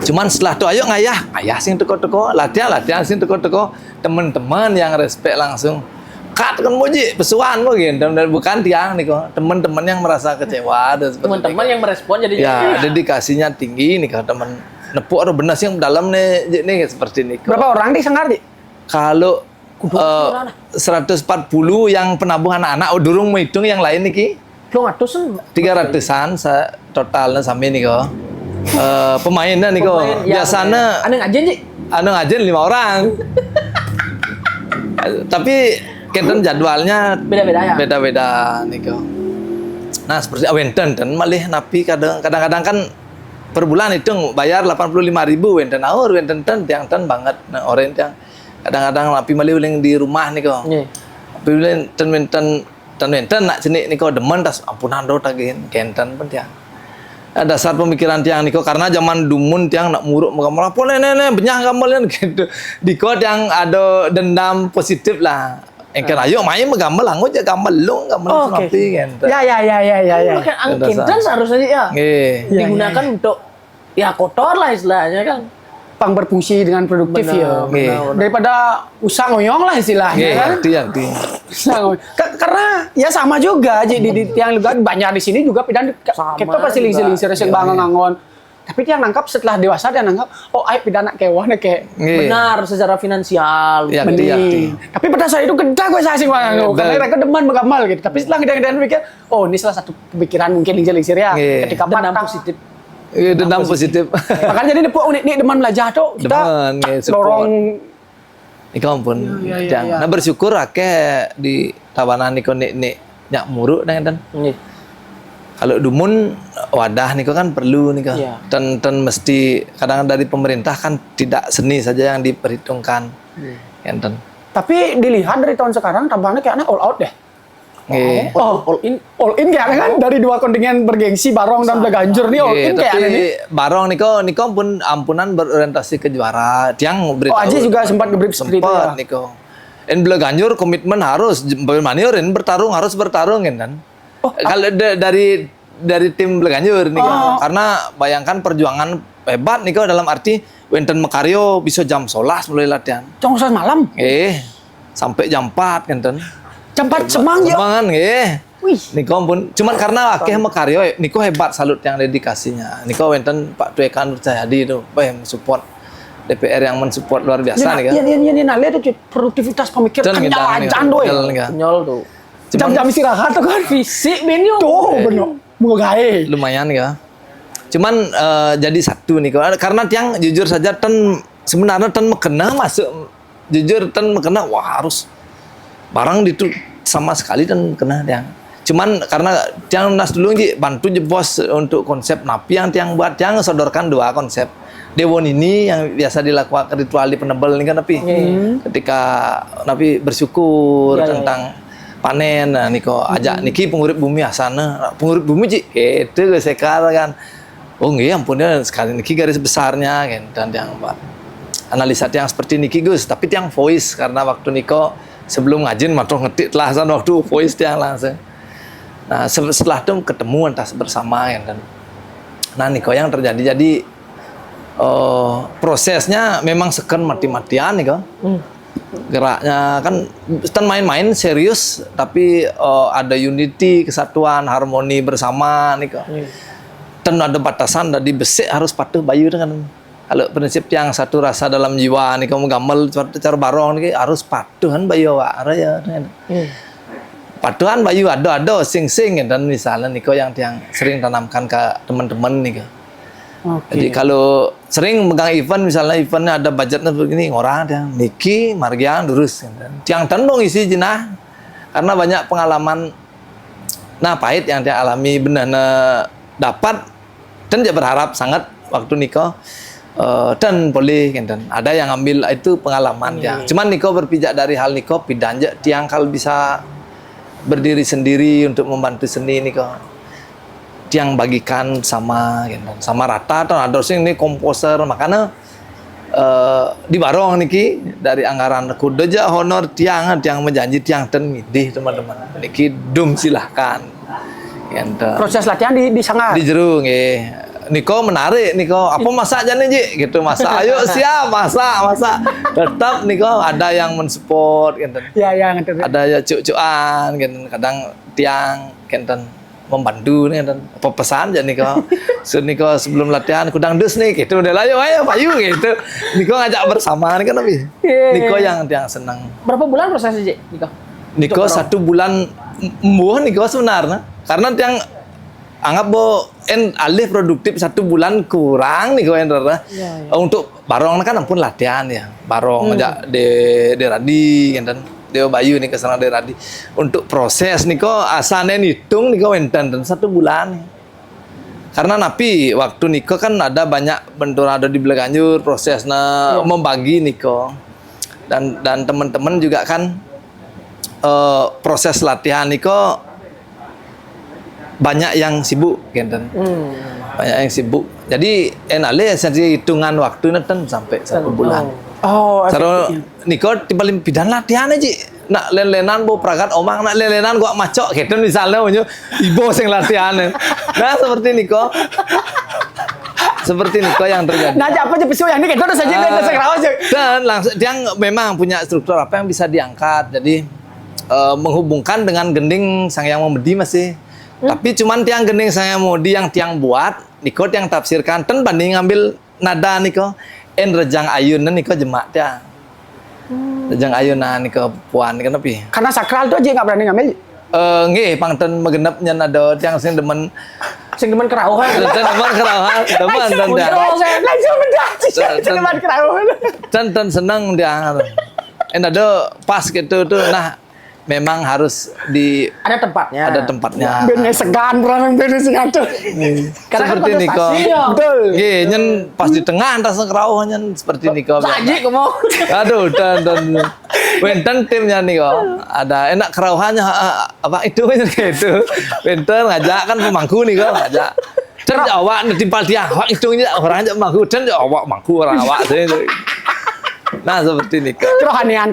Cuman setelah itu ayo ngayah sing teko latihan sing teko teman-teman yang respect langsung kat kan moji pesuan mo gitu dan bukan tiang niko teman-teman yang merasa kecewa dan teman-teman yang merespon jadi ya dedikasinya tinggi niko teman nepuk atau benar sih yang dalam nih seperti niko. Berapa orang di Sanggar di? Kalau 140 yang penabuh anak-anak, durung menghitung yang lain niki. 300-an totalnya sampai nih kok. Pemainnya nih kok. Biasanya anu ngajen 5 orang. Tapi kenten jadwalnya beda-beda nih kok. Nah seperti wenten dan malih napi kadang-kadang kan per bulan itu bayar 85.000 wenten aur wenten tiang banget nah orang tiang kadang-kadang napi malih uling di rumah nih kok. Tapi uling ten nak jenik niko demen tas ampunan do tagihin kenten pun tiang. Dasar pemikiran tiang niko karena zaman dumun tiang nak muruk mengamal apa nenek benyah gamelan gitu. Diko tiang ada dendam positif lah. Engke ayo main menggamel anggo aja gamel lu gamel napi kenten. Ya. Pakai angkinten seharusnya ya. Digunakan untuk ya kotor lah istilahnya kan. Pang berfungsi dengan produktif ya. Daripada usah ngoyong lah istilahnya kan. Karena ya sama juga di tiang juga banyak di sini juga pidan kita pasti lingsir sing bangun ngangon. Tapi dia nangkap setelah dewasa dia nangkap oh ai pidana kewah kayak benar secara finansial. Benih. Tapi pada saat itu geda gue sasing banget karena mereka demen mengamal gitu. Tapi setelah kita mikir oh ini salah satu pemikiran mungkin lingsir ya ketika dendam positif. Dendam positif. Makanya jadi ini demen belajar tuh kita dorong iko ampun. Nah bersyukur akeh di tabanan niko nek nyak muruk dan kalau dumun wadah niko kan perlu niko. Dan mesti kadang dari pemerintah kan tidak seni saja yang diperhitungkan. Enten. Tapi dilihat dari tahun sekarang tampaknya kayaknya all out deh. All in kayaknya kan dari dua kontingen bergengsi Barong dan Bleganjur nih all in kayaknya nih. Barong niko pun ampunan berorientasi ke juara. Tiang beritahu. Aji juga sempat ngebrief seperti itu ya. Niko. Bleganjur komitmen harus maniurin harus bertarung kan. Kalau dari tim Bleganjur nih karena bayangkan perjuangan hebat niko dalam arti wenten Mekario bisa jam 11 mulai latihan. Jam 11 malam. Sampai jam 4 kan. Jam 4 semang ya. Semangan Wih. Niko pun cuman karena akeh Mekario niko hebat salut yang dedikasinya. Niko wenten Pak Tuekan Nurjayadi itu, support DPR yang mensupport luar biasa nih kan. Iya, nah lihat tuh produktivitas pemikiran nyalajan doy. Nyol tuh. Jam-jam istirahat tuh kan Fisik ben yo. tuh bener. Mau gawe. Lumayan ya. Cuman jadi satu nih karena tiang jujur saja sebenarnya mekena masuk jujur mekena wah harus barang itu sama sekali kena tiang. Cuman karena tiang nas dulu bantu bos untuk konsep napi yang tiang buat tiang sodorkan 2 konsep. Dewon ini yang biasa dilakukan ritual di penebel ini kan Napi. Ketika Napi bersyukur tentang panen, nah niko ajak niki pengurip bumi asana, pengurip bumi itu sekar kan. Oh nggih ampunnya sekali niki garis besarnya kan dan yang buat analisa yang seperti niki Gus, tapi yang voice karena waktu niko sebelum ngajin matoh ngetik lah san waktu voice yang langsung. Nah setelah itu ketemu entah bersama kan. Nah niko yang terjadi jadi prosesnya memang sekan mati-matian nih kan. Geraknya kan main-main serius tapi ada unity, kesatuan, harmoni bersama nih kan. Ada batasan dari besek harus patuh bayu dengan kalau prinsip yang satu rasa dalam jiwa nih kamu gamel cara barong nih harus patuhan bayu raya. Patuhan bayu ada sing dan misalnya nih yang sering tanamkan ke teman-teman nih kan. Jadi kalau sering megang event misalnya eventnya ada budgetnya begini orang yang Niki, Margian, Durus yang tendong isi jenah karena banyak pengalaman pahit yang dia alami benar dapat dan dia berharap sangat waktu Niko dan boleh dan ada yang ambil itu pengalaman ya. Cuman Niko berpijak dari hal Niko pidanja tiang kalau bisa berdiri sendiri untuk membantu seni Niko yang bagikan sama rata atau ada sing ini komposer makanya di barong niki dari anggaran kuda aja honor tiang menjanji tiang midih teman-teman niki silahkan proses latihan di sangat di jero nggih niko menarik niko apa masak jane Ji gitu masak ayo siap masak tetap niko ada yang mensupport ada ya cuk-cukan kadang tiang membantu nih dan apa pesan jadi Niko sebelum latihan kudang dus nih gitu udah ayo payu gitu Niko ngajak bersama nih kan tapi Niko yang senang. Berapa bulan prosesnya Niko 1 bulan Niko sebenarnya karena yang anggap alih produktif 1 bulan kurang Niko untuk barong kan ampun latihan ya barong ngajak de radi dan Dewa Bayu nih kesana dari tadi untuk proses niko asane hitung niko wenten dan 1 bulan karena napi waktu niko kan ada banyak bentur ada di Belaganjur prosesnya membagi niko dan teman-teman juga kan proses latihan niko banyak yang sibuk kan banyak yang sibuk jadi enale esensi hitungan waktu neten sampai 1 bulan. Saro niko tiba-tiba bidan latihan aja nak len-lenan bo pragat omang nak len-lenan gua macok gitu misalnya punya ibu sing latihan nah seperti niko yang terjadi nah apa aja pesu yang ini kita udah saja dan langsung dia memang punya struktur apa yang bisa diangkat jadi menghubungkan dengan gending sang yang membedi masih tapi cuman tiang gending sang yang membedi yang tiang buat niko yang tafsirkan banding ngambil nada niko rejang ayunan niko jemak dia. Rejang ayunan niko puan kan tapi. Karena sakral tuh aja nggak berani ngambil. Nggih pangten megenep nyen ada yang sing demen kerauhan. Demen kerauhan, demen dan dia. Langsung mendaci demen kerauhan. Dan senang dia. Ada pas gitu tuh nah memang harus ada tempatnya. Bener segan orang bener segan tuh. Seperti niko. Betul. Nggih, nyen pas di tengah antara kerauh nyen seperti niko. Saji kamu. Aduh dan wenten timnya niko. Ada enak kerauhannya apa itu gitu. Wenten ngajak kan pemangku niko ngajak. Dan awak timpal dia awak hitungnya orang aja pemangku dan awak mangku orang awak. Nah seperti ini kerohanian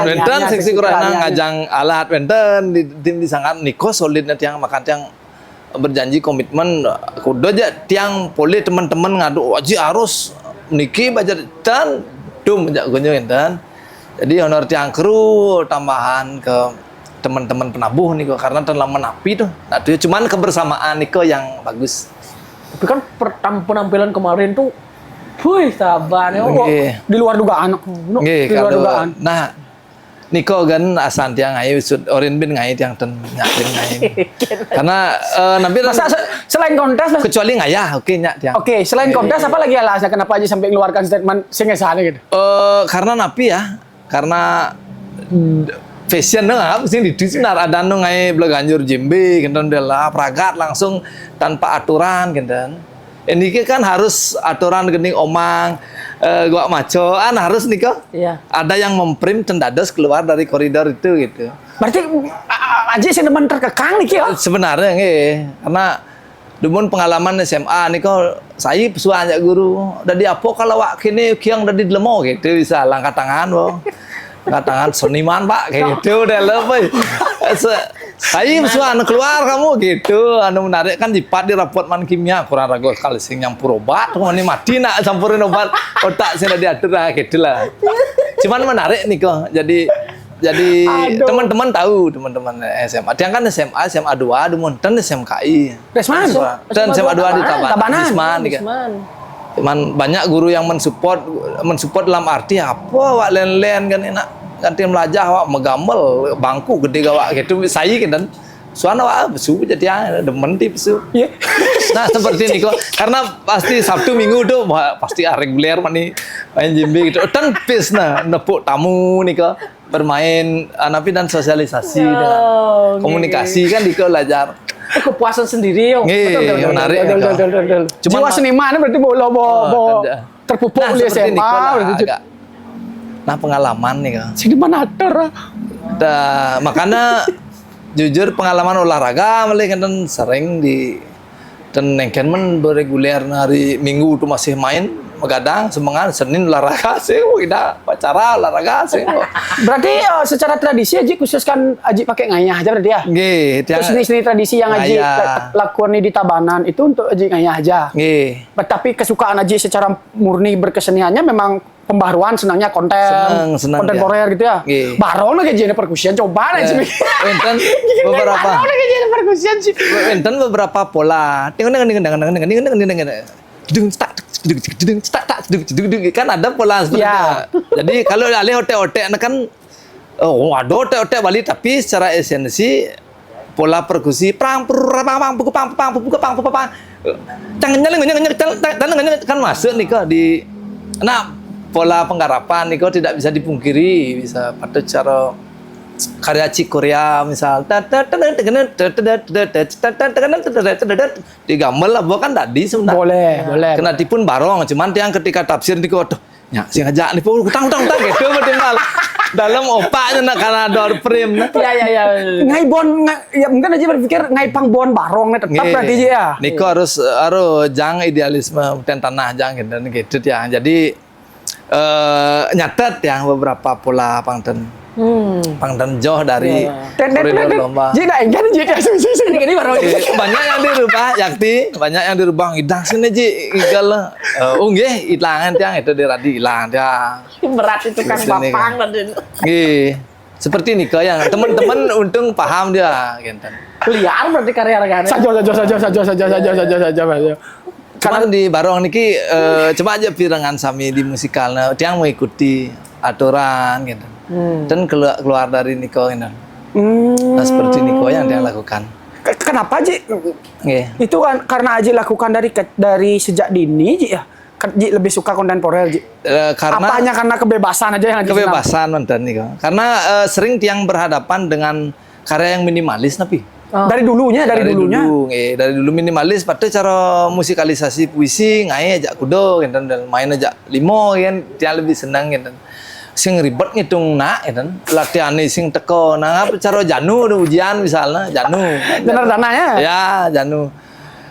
wenten seksi kerohanian ngajang alat wenten di sangat niko solidnya tiang makan tiang berjanji komitmen kudu aja tiang boleh teman-teman ngadu wajib harus niki baca dan dum jak kunjung dan jadi honor tiang kru tambahan ke teman-teman penabuh nih karena terlalu menapi tuh nah tuh cuman kebersamaan niko yang bagus. Tapi kan penampilan kemarin tuh wih sabarnya Nggih. di luar dugaan. Nggih, Di luar kalau- dugaan. nah niko kan asan tiang ngai sud orin bin ngai tiang ten nyakin ngai karena nabi Masa selain kontes kecuali ngayah oke nyak tiang. Oke, selain kontes apa lagi alasannya kenapa aja sampai keluarkan statement sing esane gitu? Karena napi ya, karena fashion nggak sih di senar ada nu ngai belaganjur jembe gitu lah pragat langsung tanpa aturan gitu. Ini kan harus aturan gening omang gua macoan harus nih kok. Iya. Ada yang memprim cendados keluar dari koridor itu gitu. Berarti aja sih teman terkekang nih ya. Sebenarnya karena dumun pengalaman SMA nih kok saya pesuan ya guru. Dari apa kalau wak kini kiang dari delemo gitu bisa langkah tangan wo. Angkat tangan seniman pak kayak gitu udah lebih saya pesuan keluar kamu gitu anu menarik kan jipat di rapot man kimia kurang ragu kali sing nyampur obat ini mati nak campurin obat otak sih udah diatur lah gitu lah cuman menarik nih kok jadi teman-teman tahu teman-teman SMA dia kan SMA 2 dumun dan SMKI Resman. dan SMA 2 di Tabanan. Risman nih kan. Cuman banyak guru yang mensupport dalam arti apa wak len-len kan enak ganti melajah wak megamel bangku gede gawak gitu saya kan suana wak besu jadi demen di besu. Iya. Nah seperti ini kok karena pasti Sabtu Minggu tuh pasti reguler main jembe gitu dan bis nah nepuk tamu nih kok bermain anapi dan sosialisasi dengan komunikasi kan di belajar. Kepuasan sendiri yo. Nggih, menarik. Cuma jiwa seniman berarti bawa terpupuk Nah, oleh seperti SMA. Niko lah, berarti. agak. Nah pengalaman nih kan. Seniman ater. Makanya jujur pengalaman olahraga mulai kan sering di dan nengken men bereguler hari Minggu tuh masih main begadang semangat Senin olahraga sih kita pacara olahraga sih. Berarti secara tradisi Aji khususkan Aji pakai ngayah aja berarti ya? Nggih, Terus seni-seni tradisi yang Aji Ngayah. lakukan di Tabanan itu untuk Aji ngayah aja. nggih. Tapi kesukaan Aji secara murni berkeseniannya memang pembaharuan, senangnya Senang kontemporer gitu ya. Nggih. Baru lagi jadi perkusian coba aja. Enten beberapa Baru lagi jadi perkusian sih. enten beberapa pola. Kan ada pola seperti Ya. itu. Jadi kalau alih otek-otek kan ada otek-otek Bali tapi secara esensi pola perkusi pang kan masuk nih kok di nah pola penggarapan nih kok tidak bisa dipungkiri bisa pada cara karya Cik Korea misal digambar lah bukan tadi sebenarnya Boleh. kena tipun barong cuman yang ketika tafsir di kota ya sengaja nih pun utang gitu betul dalam opaknya nak karena door frame Ya. Ngai ya mungkin Aji berpikir ngai pang bon barong nih tetap berarti Ji ya. Niko harus jang idealisme dan tanah jang gitu ya jadi nyatet yang beberapa pola pangten jauh dari koridor lomba. Ji dah enggak Ji Ini baru Banyak yang dirubah Yakti, banyak yang dirubah idang sini Ji igal lah. Nggih ilangan tiang itu diradi ilang dia. berat itu kan Sini, papang kan. dan Nggih. Seperti ini yang teman-teman untung paham dia gitu. liar berarti karya rekan. saja. Karena di Barong niki coba aja pirangan sami di musikalnya tiang mengikuti aturan gitu. Dan keluar dari Niko gitu. Nah, seperti Niko yang dia lakukan. Kenapa Ji? Nggih. Itu kan karena Aji lakukan dari sejak dini Ji ya. Ji lebih suka kontemporer Ji. Karena Apanya karena kebebasan aja yang Aji senang? kebebasan nonton Niko. Karena sering tiang berhadapan dengan karya yang minimalis tapi Dari dulunya. dari dulu minimalis pada cara musikalisasi puisi ngai ajak kudo gitu dan main ajak limo kan dia lebih senang gitu sing ribet ngitung nak gitu latihan sing teko nah apa cara janu ada ujian misalnya janu Benar dananya. ya janu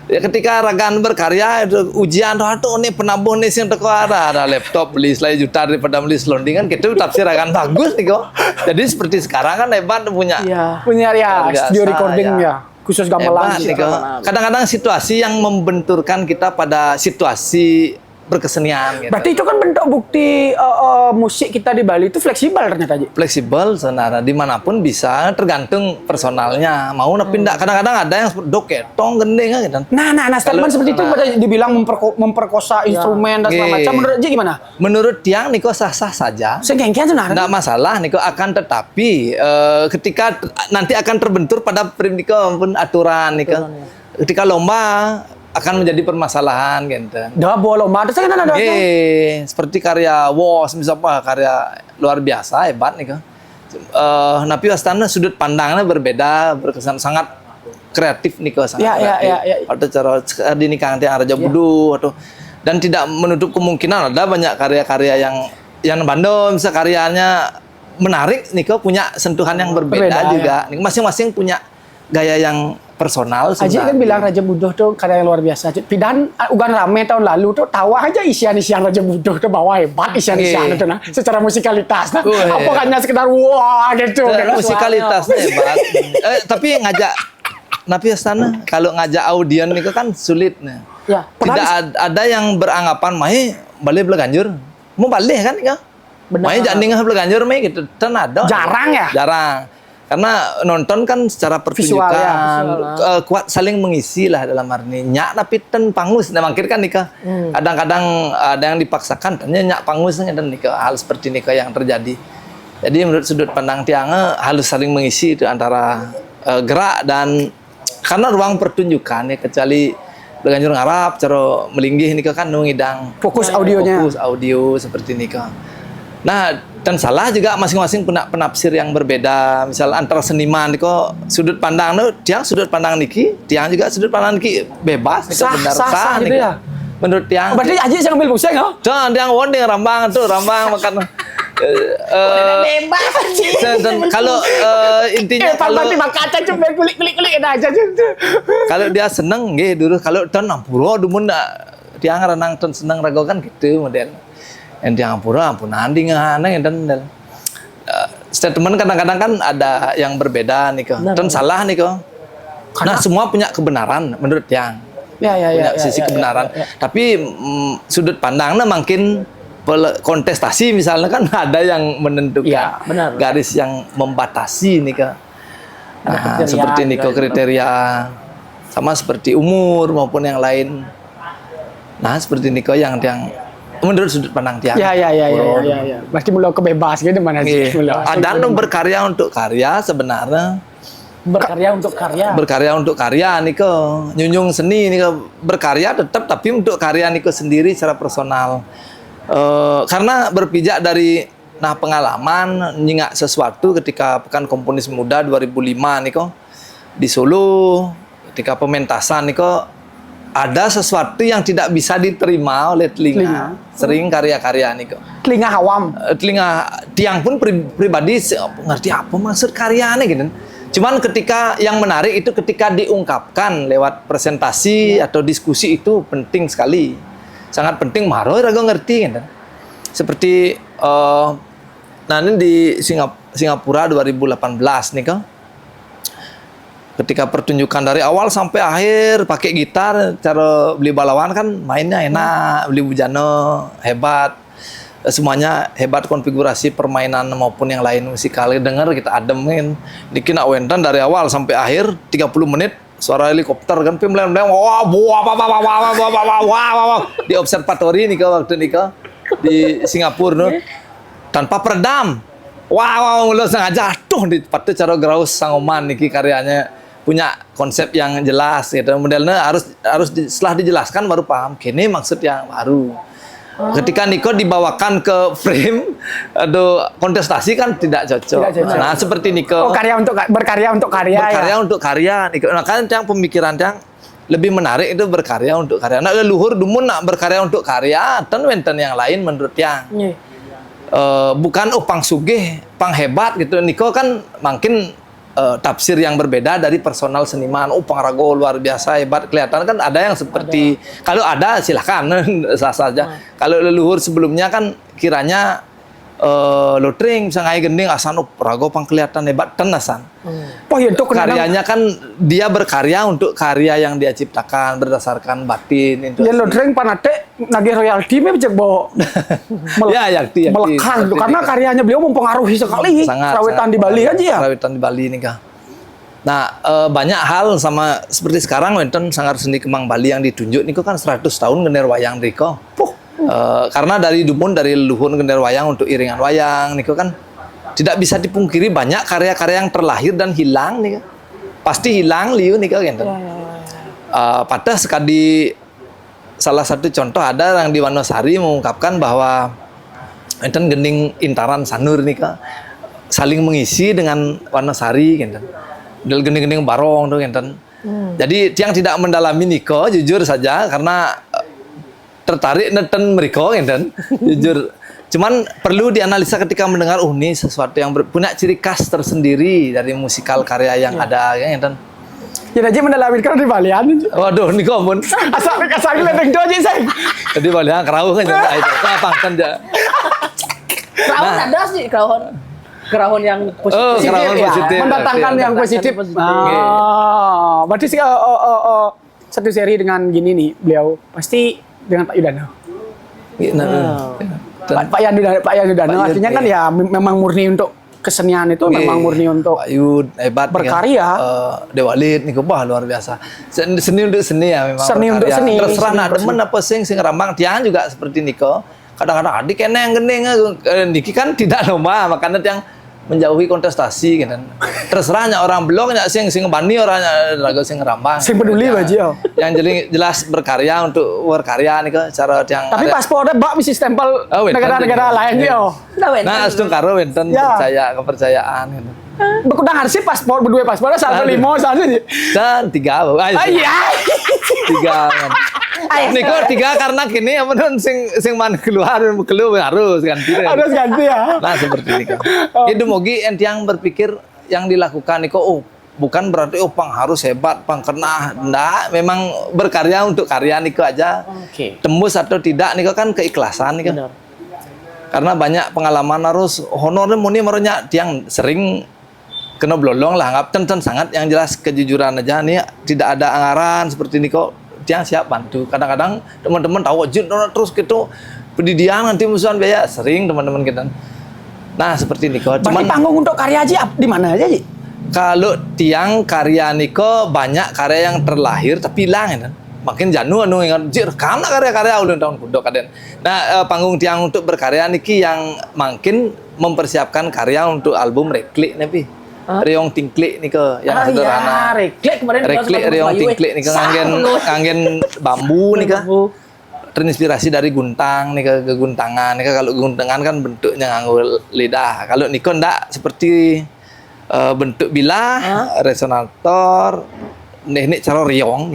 ya ketika ragan berkarya itu ujian tuh nih penabuh nih sing teko ada laptop beli selai juta daripada beli selondingan gitu tafsir ragan bagus nih kok jadi seperti sekarang kan hebat punya Iya. Punya ya Luar biasa, studio recording ya. khusus gamelan. Hebat, Niko. Kadang-kadang situasi yang membenturkan kita pada situasi berkesenian gitu. Berarti itu kan bentuk bukti musik kita di Bali itu fleksibel ternyata, Ji. Fleksibel sebenarnya dimanapun bisa, tergantung personalnya mau tapi enggak. Kadang-kadang ada yang doketong gendeng kan gitu. Nah, statement seperti itu pada dibilang memperkosa instrumen dan segala macam. Menurut Ji gimana? Menurut Tiang Niko sah-sah saja. Segengkian sebenarnya. Enggak masalah Niko, akan tetapi ketika nanti akan terbentur pada prim Niko pun aturan Niko. Ketika lomba akan menjadi permasalahan gitu. Dah bola lomba terus kan ada. Seperti karya WOS misalnya karya luar biasa hebat nih kan. Napi Wastana sudut pandangnya berbeda, berkesan sangat kreatif nih kan. Ya. Atau cara dinikah yang Raja Budu atau dan tidak menutup kemungkinan ada banyak karya-karya yang Bandung bisa karyanya menarik nih kan, punya sentuhan yang berbeda juga. Ya. Masing-masing punya gaya yang personal. Aji kan bilang Raja Buduh tuh karya yang luar biasa. Pidan ugan rame tahun lalu tuh tawa aja isian-isian Raja Buduh tuh bawa hebat isian-isian itu nah secara musikalitas nah. Apa hanya sekedar wah gitu. Musikalitasnya hebat. Tapi ngajak Napi Astana kalau ngajak audien itu kan sulit nih. Ya, tidak ada yang beranggapan mai balik Belaganjur. Mau balik kan ya? Mai janding Belaganjur mai gitu. Ada. Jarang ya? Jarang. Karena nonton kan secara pertunjukan kuat saling mengisi lah dalam arti nyak tapi ten pangus nah mangkir kan nikah kadang-kadang ada yang dipaksakan tanya nyak pangusnya dan nikah hal seperti nikah yang terjadi. Jadi menurut sudut pandang Tiang harus saling mengisi itu antara gerak dan karena ruang pertunjukan ya kecuali Belaganjur ngarap cara melinggih nikah kan ngidang fokus audionya fokus audio seperti nikah. Nah, dan salah juga masing-masing punya penafsir yang berbeda. Misal antara seniman Niko sudut pandang Tiang sudut pandang Niki, Tiang juga sudut pandang Niki bebas sah gitu ya. Menurut Tiang. Berarti Aji saya ngambil pusing oh? Jangan Tiang wondeng rambang makan. Bebas Aji. Kalau intinya kalau kaca cuma kulik aja. Kalau dia seneng nggih dulu kalau ton ampuro dumun Tiang renang ton seneng rago kan gitu model. Yang diampura ampunan dingan dan statement kadang-kadang kan ada yang berbeda nih kok dan salah nih kok. Nah semua punya kebenaran menurut Tiang punya sisi kebenaran tapi sudut pandangnya makin kontestasi misalnya kan ada yang menentukan garis yang membatasi nih kok. Nah, seperti nih kok kriteria sama seperti umur maupun yang lain. Nah seperti nih kok yang menurut sudut pandang Tiang. Ya. Berarti mulai kebebas gitu mana sih? Ada berkarya untuk karya sebenarnya. Berkarya untuk karya Niko. Nyunjung seni Niko berkarya tetap tapi untuk karya Niko sendiri secara personal. Karena berpijak dari pengalaman nyingak sesuatu ketika Pekan Komponis Muda 2005 Niko di Solo ketika pementasan Niko ada sesuatu yang tidak bisa diterima oleh telinga. Sering karya-karya nih kok. Telinga awam. Telinga Tiang pun pribadi ngerti apa maksud karyanya gitu. Cuman ketika yang menarik itu ketika diungkapkan lewat presentasi atau diskusi itu penting sekali. Sangat penting maroy rago ngerti gitu. Seperti ini di Singapura 2018 nih kok. Ketika pertunjukan dari awal sampai akhir pakai gitar, cara beli balawan kan mainnya enak, beli bujano hebat, semuanya hebat konfigurasi permainan maupun yang lain musikal. Dengar kita ademin, dikit nak wentan dari awal sampai akhir 30 menit suara helikopter kan pemlem-lem wah di observatori nih waktu nikah di Singapura tanpa peredam. Wow, lo sengaja di patu cara graus sangoman niki karyanya punya konsep yang jelas gitu. Modelnya harus setelah dijelaskan baru paham. Kini maksud yang baru. Ketika Niko dibawakan ke frame, aduh kontestasi kan tidak cocok. Nah seperti Niko. Berkarya untuk karya. Untuk karya Niko. Nah kan yang pemikiran yang lebih menarik itu berkarya untuk karya. Nah leluhur dumun nak berkarya untuk karya, dan wenten yang lain menurut yang. Bukan pang sugih, pang hebat gitu. Niko kan makin tafsir yang berbeda dari personal seniman. Pang rago luar biasa hebat kelihatan kan ada yang seperti kalau ada silahkan sah saja. Kalau leluhur sebelumnya kan kiranya lotring bisa ngai gending asan rago pang kelihatan hebat ten asan. Oh ya itu Karyanya kan dia berkarya untuk karya yang dia ciptakan berdasarkan batin itu. ya lo dreng panate nagih royalti me bijak bawa Ya, yakti. melekan Seperti karena itu. karyanya beliau mempengaruhi sekali rawetan di Bali aja ya. Rawetan di Bali nih kak. Nah, banyak hal sama seperti sekarang wonten Sanggar Seni Kemang Bali yang ditunjuk niku kan 100 tahun gener wayang riko. Karena dari leluhur gener wayang untuk iringan wayang niku kan tidak bisa dipungkiri banyak karya-karya yang terlahir dan hilang nih. Pasti hilang liu nih kan. Pada sekali salah satu contoh ada yang di Wonosari mengungkapkan bahwa enten gening intaran sanur nih kan saling mengisi dengan Wonosari gitu. Del gening-gening barong tuh enten. Jadi yang tidak mendalami niko jujur saja karena tertarik neten mereka enten. Jujur. Cuman perlu dianalisa ketika mendengar ini sesuatu yang punya ciri khas tersendiri dari musikal karya yang ada ya enten. Ya aja mendalami kan di Balian. Waduh niko pun. Asal ledeng do aja saya. Jadi Balian kerauh kan itu. Apa kan dia. Kerawon ada sih kerawon yang positif. kerawon ya, positif. mendatangkan yang positif. Berarti sih satu seri dengan gini nih beliau pasti dengan Pak Yudano. Pak Yudano artinya kan ya memang murni untuk kesenian itu memang murni untuk Pak Yud hebat berkarya. Dewalit nih wah luar biasa. Seni untuk seni ya memang. Seni untuk berkarya. seni. Terserah Seni nak untuk demen apa sing rambang tiang juga seperti niko. Kadang-kadang adik kene yang gening niki kan tidak normal makanya yang menjauhi kontestasi gitu. Terserahnya orang blog nya sing bani orangnya lagu sing rambang. Sing peduli baji. Yang jelas berkarya untuk berkarya nih cara yang Tapi paspornya bak mesti stempel wenten. negara-negara lain yo. Nah, sedang karo wenten Ya. kepercayaan gitu. Bekudang harus paspor berdua paspornya satu limo satu sih. Dan 3 Iya. 3 Niko 3 karena kini apa non sing man keluar harus ganti. Harus ganti ya. Nah seperti ini kan. Itu mogi yang berpikir yang dilakukan Niko bukan berarti pang harus hebat pang kena enggak memang berkarya untuk karya Niko aja. Tembus atau tidak Niko kan keikhlasan Niko. Benar. Karena banyak pengalaman harus honornya muni meronya tiang sering kena blolong lah anggap ten sangat yang jelas kejujuran aja nih tidak ada anggaran seperti ini kok tiang siap bantu kadang-kadang teman-teman tahu jin terus gitu pendidikan nanti musuhan biaya sering teman-teman kita nah seperti ini kok Berarti panggung untuk karya aja di mana aja sih? kalau tiang karya niko banyak karya yang terlahir tapi hilang kan makin janu anu ingat jir karena karya-karya udah tahun kudo kaden nah panggung tiang untuk berkarya niki yang makin mempersiapkan karya untuk album reklik nih Reong Tingklik nih ke yang sederhana. Ya, reklik kemarin. Reklik Reong Tingklik nih ke nganggen bambu nih ke. Terinspirasi dari guntang nih ke guntangan nih ke kalau guntangan kan bentuknya nganggo lidah. Kalau Niko ndak seperti bentuk bilah, resonator, ini cara reong.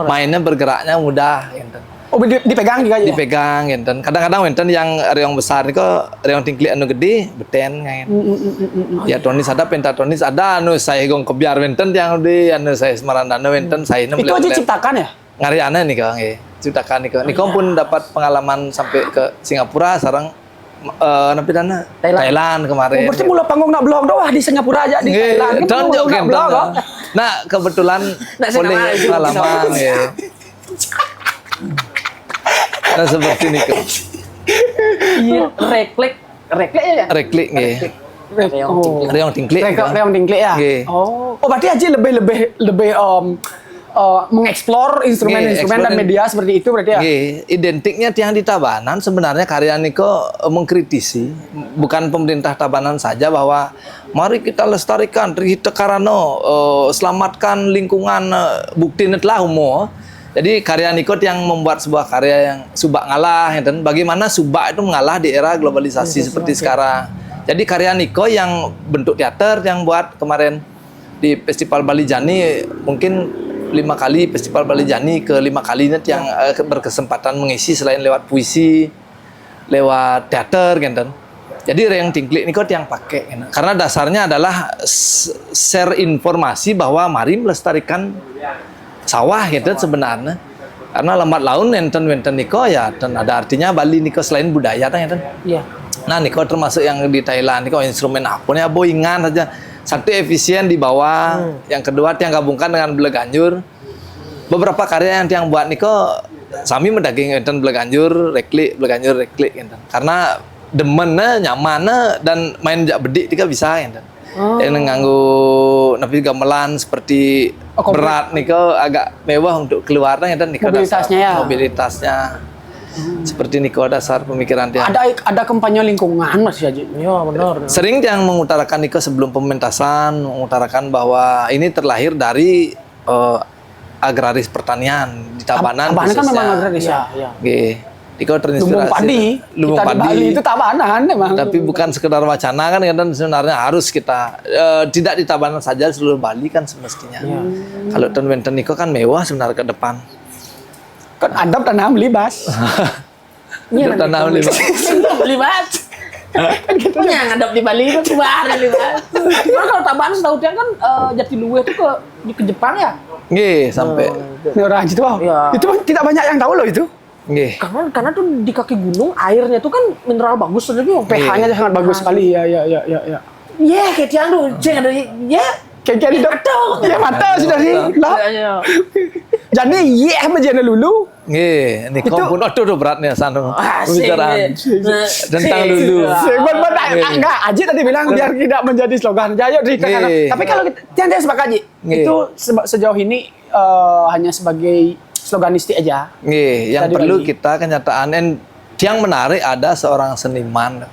Mainnya bergeraknya mudah gitu. Oh dipegang juga ya? Dipegang gitu. Kadang-kadang wenten yang reong besar nih kok reong tingklik anu gede beten gitu. Ya tonis ada pentatonis ada anu saya gong kebiar wenten yang di anu saya semarandana wenten saya itu aja ciptakan ya? Ngaryana nih kang ciptakan nih kang. Niko pun dapat pengalaman sampai ke Singapura sarang napi dana Thailand kemarin. Berarti mulai panggung nak blog doang di Singapura aja di Thailand. Tonjok blog. Nah kebetulan boleh pengalaman ya. Nah seperti ini kan. Iya, reklik ya? Reklik nggih. Reong Tingklik. Reong Tingklik ya. Oh, berarti aja lebih mengeksplor instrumen-instrumen dan media seperti itu berarti ya. Identiknya tiang di Tabanan sebenarnya karya Niko mengkritisi bukan pemerintah Tabanan saja bahwa mari kita lestarikan Trihita Karano selamatkan lingkungan bukti netlah umo. Jadi karya Niko yang membuat sebuah karya yang subak ngalah dan bagaimana subak itu mengalah di era globalisasi seperti sekarang. Jadi karya Niko yang bentuk teater yang buat kemarin di Festival Bali Jani mungkin 5 kali Festival Bali Jani ke 5 kalinya yang berkesempatan mengisi selain lewat puisi, lewat teater gitu. Jadi Reong Tingklik Niko yang pakai gitu. Karena dasarnya adalah share informasi bahwa mari melestarikan sawah gitu sebenarnya karena lambat laun enten Niko ya dan ada artinya Bali Niko selain budaya kan ya. Iya. Nah, niko termasuk yang di Thailand, niko instrumen apa nih? Boingan saja. Satu efisien di bawah, yang kedua tiang gabungkan dengan Beleganjur. Beberapa karya yang tiang buat niko sami mendaging enten Beleganjur, reklik, enten. Karena demennya, nyamannya dan main jak bedik juga bisa enten. Yang nganggu napi gamelan seperti berat niko agak mewah untuk keluarnya enten niko Mobilitasnya dasar, ya. mobilitasnya. Seperti niko dasar pemikiran tiang. Ada kampanye lingkungan Mas Haji. Iya benar. Sering yang mengutarakan Niko sebelum pementasan, mengutarakan bahwa ini terlahir dari agraris pertanian di Tabanan. Tabanan kan khususnya. memang agraris ya. Iya. Oke. Niko terinspirasi. Lumbung padi. Lumbung Kita di padi. Bali itu Tabanan memang. Tapi bukan sekedar wacana kan, kadang sebenarnya harus kita tidak di Tabanan saja, seluruh Bali kan semestinya. Kalau Wenten Niko kan mewah sebenarnya ke depan. Kan adab tanam libas. Untuk tanam lima. Libat. Punya ngadap di Bali kan keluar Libat. Karena kalau Tabanan setahu dia kan Jatiluwe itu ke Jepang ya. Nggih, sampai. Ini orang gitu. Iya. Itu tidak banyak yang tahu loh itu. Nggih. Karena tuh di kaki gunung airnya tuh kan mineral bagus tadi tuh. pH-nya sangat bagus sekali. Ya. Iya, kayak tiang tuh, ceng ada ya. Kayak ya mata sudah sih. Lah. Iya. Jadi apa jadi lulu? Nggih, Niko Itu- pun aduh beratnya sanu. Pembicaraan tentang Asik. dulu. Sebab enggak, Aji tadi bilang biar tidak menjadi slogan. Ayo ceritakan. Nggih. Tapi kalau tiang sepakat Aji, Nggih. itu sejauh ini hanya sebagai sloganistik aja. Nggih, yang Tadi perlu bagi. kita kenyataan yang menarik ada seorang seniman.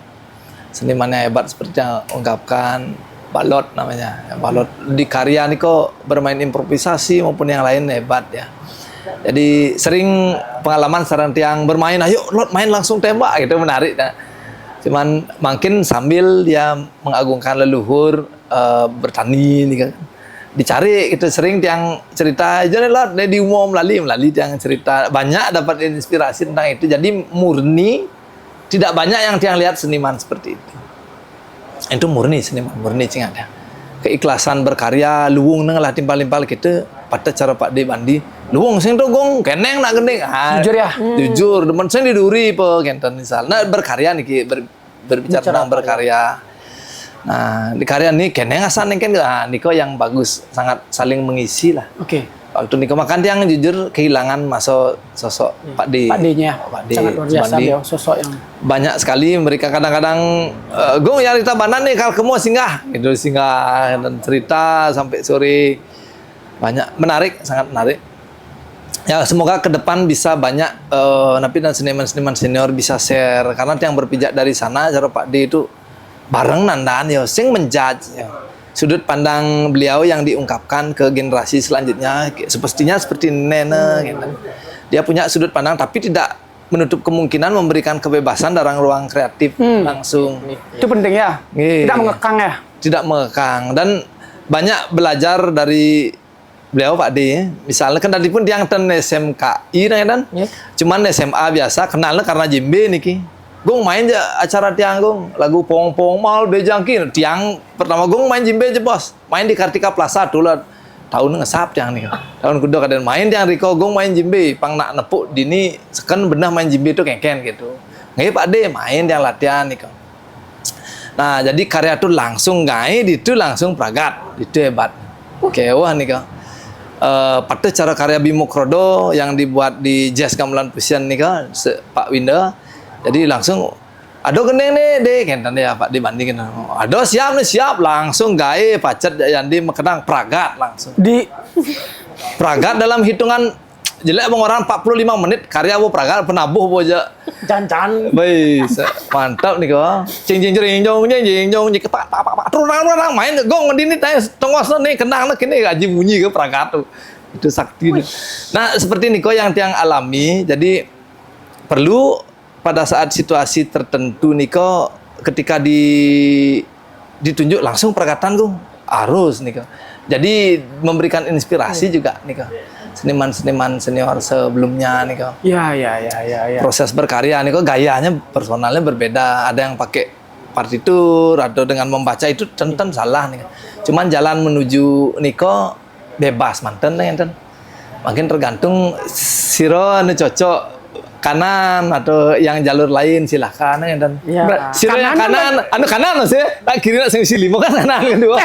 Seniman yang hebat seperti yang ungkapkan Balot namanya. Balot di karya Niko bermain improvisasi maupun yang lain hebat ya. Jadi sering pengalaman sarang tiang bermain, ayo Lot main langsung tembak gitu menarik. Ya. Cuman makin sambil dia mengagungkan leluhur bertani nih kan. Dicari gitu sering tiang cerita jadi Lot di umum melalui tiang cerita banyak dapat inspirasi tentang itu. Jadi murni tidak banyak yang tiang lihat seniman seperti itu. Itu murni seniman, murni cing ada. Keikhlasan berkarya, luwung neng lah timpal-timpal gitu. Pada cara Pak D Bandi, luwung sing tuh gong keneng nak gendeng. Jujur ya? Jujur, demen sing diduri pe kenten misal. Nah berkarya nih berbicara tentang berkarya. Nah di karya nih keneng asan kan Niko yang bagus, sangat saling mengisi lah. Oke. Waktu Niko makan tiang jujur kehilangan masuk sosok Pak D. Pak D-nya. Pak D. Sangat luar biasa Bandi. beliau, sosok yang Banyak sekali mereka kadang-kadang gue nyari Tabanan nih kalau kamu singgah gitu singgah dan cerita sampai sore banyak menarik sangat menarik ya semoga ke depan bisa banyak napi dan seniman-seniman senior bisa share karena yang berpijak dari sana cara Pak D itu bareng nandan ya sing menjudge ya. Sudut pandang beliau yang diungkapkan ke generasi selanjutnya sepertinya seperti Nene gitu. Dia punya sudut pandang tapi tidak menutup kemungkinan memberikan kebebasan dalam ruang kreatif langsung. itu penting ya. Iya. Tidak mengekang ya. Tidak mengekang dan banyak belajar dari beliau Pak D. Misalnya kan tadi pun dia yang SMKI kan, Iya. cuman SMA biasa kenalnya karena Jimbe niki. Gong main aja acara tiang gong lagu pong mal bejangkin tiang pertama gong main Jimbe aja bos main di Kartika Plaza dulu tahun ngesap tiang nih tahun kedua kadang main tiang Riko gong main Jimbe pang nak nepuk dini seken benar main Jimbe itu kengken gitu nggak Pak D main tiang latihan nih. Nah jadi karya tuh langsung ngai itu langsung pragat itu hebat wah nih kau pada cara karya Bimo Krodo yang dibuat di Jazz Gamelan Fusion nih kau Pak Winda jadi langsung aduh gendeng nih deh kenten ya Pak dibandingin aduh siap nih siap langsung gae pacet Yandi mekenang pragat langsung Di pragat dalam hitungan jelek bang orang 45 menit karya bu pragat penabuh bu aja Can-can. baik mantap nih kau cing jong nyik pak turang main gong ngedini tanya tengos nih kenang nih kini gaji bunyi ke pragat tuh itu sakti nih. Nah seperti Niko yang tiang alami jadi perlu pada saat situasi tertentu Niko ketika ditunjuk langsung perkataan gue harus Niko jadi memberikan inspirasi juga Niko seniman-seniman senior sebelumnya Niko ya. proses berkarya Niko gayanya personalnya berbeda ada yang pakai partitur atau dengan membaca itu tentu salah Niko cuman jalan menuju Niko bebas manten enten makin tergantung siro anu cocok kanan atau yang jalur lain silahkan ya dan Ya. siro yang Kanan kanan sih tak kiri nak sing limo kan kanan kedua.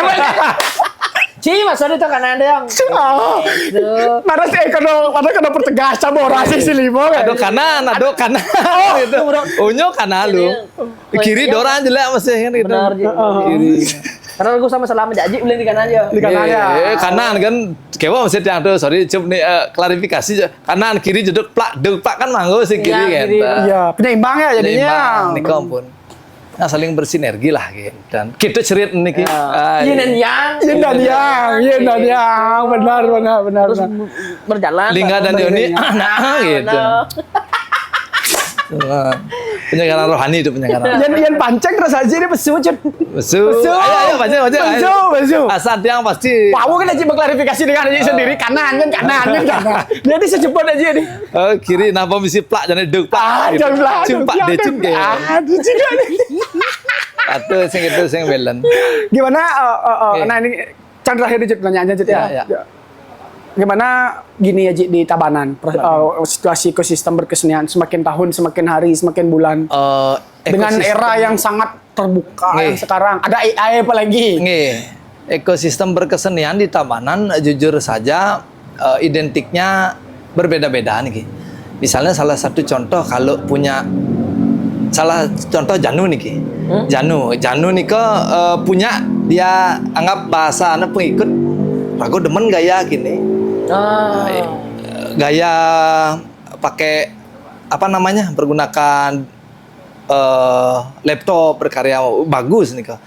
Ci, maksudnya itu kan ada yang itu. Mana sih kena pertegas sama orang sih si limo kan. Ado kanan gitu. Unyo kanan lu. Kiri dorang jelek masih kan gitu. Benar, Ji. Kiri. Karena aku sama selama Jaji beli di kanan aja. Di kanan ya. Kanan kan kewa mesti yang tuh sorry cup nih klarifikasi kanan kiri jeduk plak kan manggo sih kiri Iya, kan. kiri. Iya, penyeimbang ya jadinya. Nih ampun. Nah, saling bersinergi lah gitu. Dan kita cerit nih Yin dan yang. Yin dan yang, benar. Terus berjalan. Lingga dan Yoni anak gitu. Wah, penyegaran rohani itu penyegaran. Yang pancing rasa aja ini pesu cut. Besu. Ayo baca. Besu. Asal yang pasti. Wow, kan aja klarifikasi dengan aja sendiri kanan. Jadi secepat aja nih. Kiri napa misi plak jangan deg plak. Jangan plak. Cumpak deh cumke. Aduh, juga nih. Atau itu sing belen. Gimana? Nah ini Chandra terakhir Cut, pertanyaan Cut ya. Ya. Gimana gini ya Ji, di Tabanan situasi ekosistem berkesenian semakin tahun semakin hari semakin bulan dengan era yang sangat terbuka yang sekarang ada AI apalagi. Ekosistem berkesenian di Tabanan jujur saja identiknya berbeda-beda nih. Misalnya salah satu contoh kalau punya Janu nih. Janu nih punya dia anggap bahasa anak pengikut ragu demen gaya gini. Gaya pakai apa namanya menggunakan laptop berkarya bagus nih kok.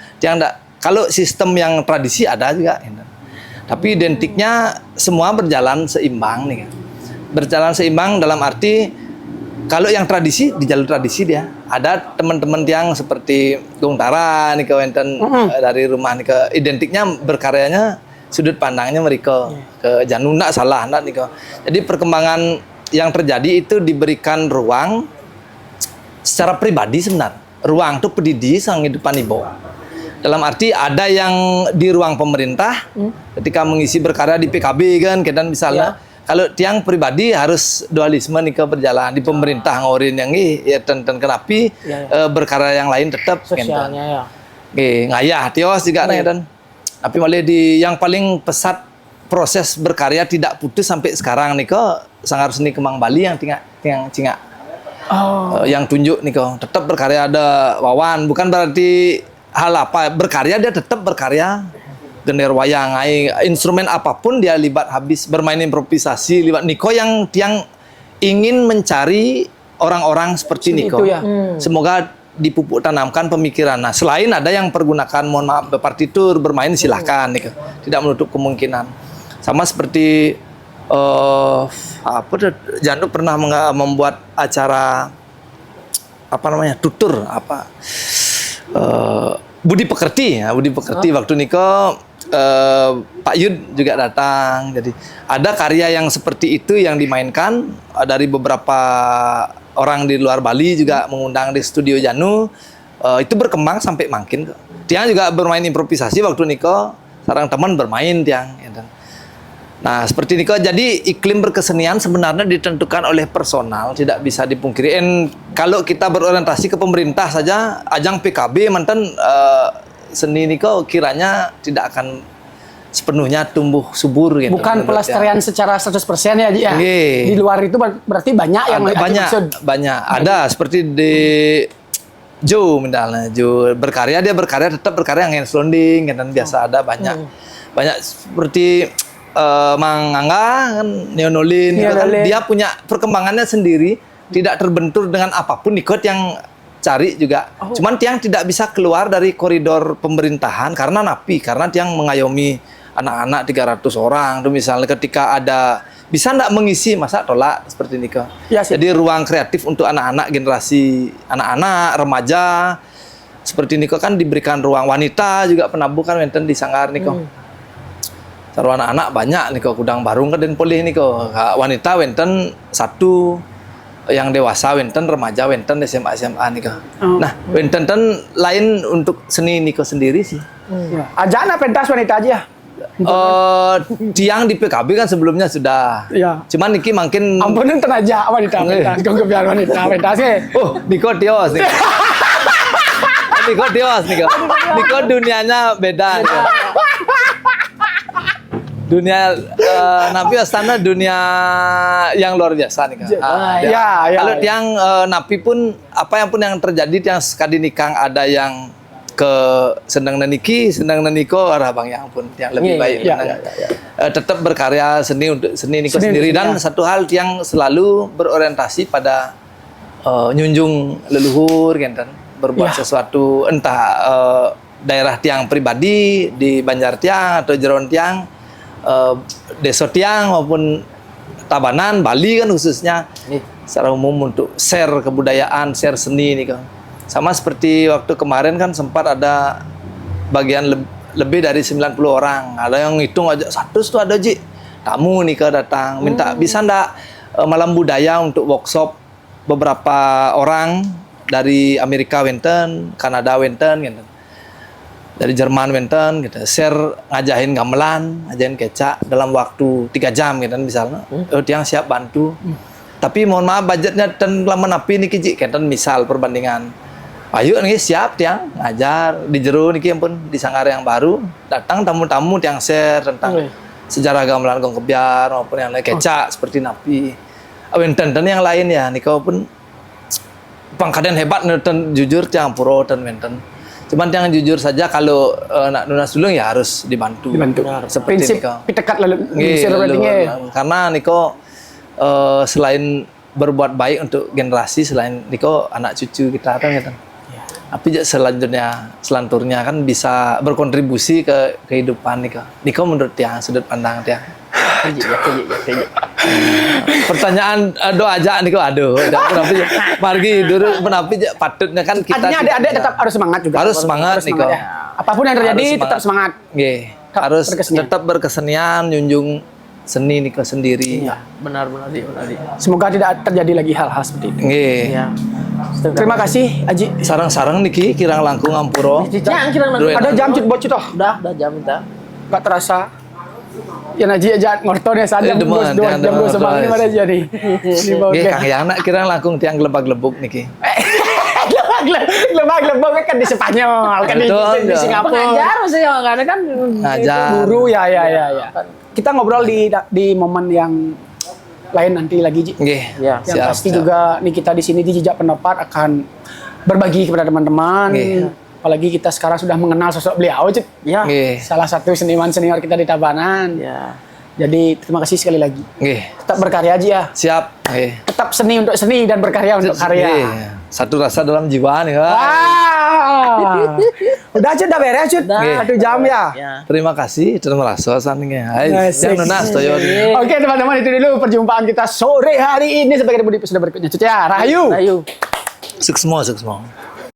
Kalau sistem yang tradisi ada juga, tapi identiknya semua berjalan seimbang nih. Berjalan seimbang dalam arti kalau yang tradisi di jalur tradisi dia ada teman-teman yang seperti Gungtara nih Wenten dari rumah nih identiknya berkaryanya sudut pandangnya mereka ke Janu ndak salah ndak nih. Jadi perkembangan yang terjadi itu diberikan ruang secara pribadi sebenarnya. Ruang itu pedidi sang hidupan ibu. Dalam arti ada yang di ruang pemerintah ketika mengisi berkarya di PKB kan kita misalnya. Kalau tiang pribadi harus dualisme nih berjalan di pemerintah ngorin yang ya ten kenapi berkarya yang lain tetap sosialnya ngayah tios juga nih dan tapi malah di yang paling pesat proses berkarya tidak putus sampai sekarang nih Sanggar Seni Kemang Bali yang Cingak. Yang tunjuk nih tetap berkarya ada Wawan bukan berarti hal apa berkarya dia tetap berkarya gender wayang instrumen apapun dia libat habis bermain improvisasi libat Niko yang ingin mencari orang-orang seperti Niko. Semoga dipupuk tanamkan pemikiran. Nah, selain ada yang pergunakan mohon maaf partitur bermain silahkan nih, tidak menutup kemungkinan. Sama seperti Janu pernah membuat acara apa namanya tutur Budi Pekerti waktu Niko Pak Yud juga datang. Jadi ada karya yang seperti itu yang dimainkan dari beberapa orang di luar Bali juga mengundang di studio Janu. Itu berkembang sampai makin. Tiang juga bermain improvisasi waktu Niko, sarang teman bermain Tiang. Nah seperti Niko, jadi iklim berkesenian sebenarnya ditentukan oleh personal, tidak bisa dipungkiri. Kalau kita berorientasi ke pemerintah saja, ajang PKB mantan seni Niko kiranya tidak akan sepenuhnya tumbuh subur gitu. Bukan pelestarian secara 100% ya Ji ya. Di luar itu berarti banyak yang banyak. Ada seperti di Jo misalnya, Jo berkarya tetap berkarya yang handslonding dan biasa ada banyak seperti Mang Angga kan Neonolin kan, dia punya perkembangannya sendiri, tidak terbentur dengan apapun ikut yang cari juga. Cuman tiang tidak bisa keluar dari koridor pemerintahan karena tiang mengayomi anak-anak 300 orang tuh misalnya ketika ada bisa ndak mengisi masa tolak seperti ini jadi ruang kreatif untuk anak-anak generasi anak-anak remaja seperti ini kan diberikan ruang wanita juga penabuh kan wenten di Sanggar Niko. Sarwa anak-anak banyak Niko Kudang Barung kan dan polih Niko wanita wenten satu yang dewasa wenten remaja wenten SMA Niko. Nah wenten lain untuk seni Niko sendiri sih. Ajana pentas wanita aja. tiang di PKB kan sebelumnya sudah. Iya. Cuman niki makin Ampunin tenaja wanita, kau kebiar wanita sih. oh, Niko Tios nih. Niko Tios Niko. Niko dunianya beda. Niko. Dunia Napi Astana dunia yang luar biasa nih kan. Ya. Kalau tiang Napi pun apa yang pun yang terjadi tiang sekali nikang ada yang ke senang neniki, senang neniko arah bang yang pun yang lebih baik. Tetap berkarya seni untuk seni niko sendiri dan satu hal yang selalu berorientasi pada nyunjung leluhur kan berbuat sesuatu entah daerah tiang pribadi di Banjar tiang atau Jeron tiang Deso tiang maupun Tabanan, Bali kan khususnya secara umum untuk share kebudayaan, share seni nih kan. Sama seperti waktu kemarin kan sempat ada bagian lebih dari 90 orang. Ada yang hitung aja 100 tuh ada Ji. Tamu nih ke datang minta bisa ndak malam budaya untuk workshop beberapa orang dari Amerika wenten, Kanada wenten gitu. Dari Jerman wenten gitu, share ngajahin gamelan, ngajahin kecak dalam waktu 3 jam gitu misalnya. Tiang siap bantu. Tapi mohon maaf budgetnya dan lama napi niki Ji kenten misal perbandingan. Ayo nih siap tiang ngajar di jero niki pun di Sanggar yang baru datang tamu-tamu tiang share tentang sejarah gamelan gong kebiar maupun yang lain kecak seperti napi. Wenten dan yang lain ya niko pun pangkaden hebat nonton jujur tiang puro dan wenten. Cuman yang jujur saja kalau nak lunas dulu ya harus dibantu. Seperti Prinsip Niko. pitekat lalu Karena Niko selain berbuat baik untuk generasi selain Niko anak cucu kita kan gitu. Tapi selanturnya kan bisa berkontribusi ke kehidupan Niko. Niko menurut dia sudut pandang dia. Pertanyaan doa aja Niko aduh penapi margi dulu penapi patutnya kan kita artinya adik-adik tetap harus semangat juga harus semangat Niko apapun yang terjadi tetap semangat harus tetap berkesenian junjung seni Niko sendiri Benar. semoga tidak terjadi lagi hal-hal seperti itu terima kasih Aji sarang-sarang Niki kirang langkung ampuro ada jam cut bocor toh udah jam kita nggak terasa ya Naji aja ngortor ya saja jam 2 semangat mana jadi Kang Yana kirang langkung tiang gelebak-gelebuk Niki lebak kan di Spanyol kan di Singapura ngajar maksudnya karena kan ngajar guru ya kita ngobrol di momen yang lain nanti lagi Ji yang pasti juga nih kita di sini di Jejak Pendapat akan berbagi kepada teman-teman apalagi kita sekarang sudah mengenal sosok beliau Cik. Salah satu seniman senior kita di Tabanan jadi terima kasih sekali lagi tetap berkarya Ji ya siap tetap seni untuk seni dan berkarya untuk karya satu rasa dalam jiwa nih udah Cik udah beres Cik 1 jam ya terima kasih terima kasih oke teman-teman itu dulu perjumpaan kita sore hari ini sampai ketemu di episode berikutnya Cik ya Rahayu sukses semua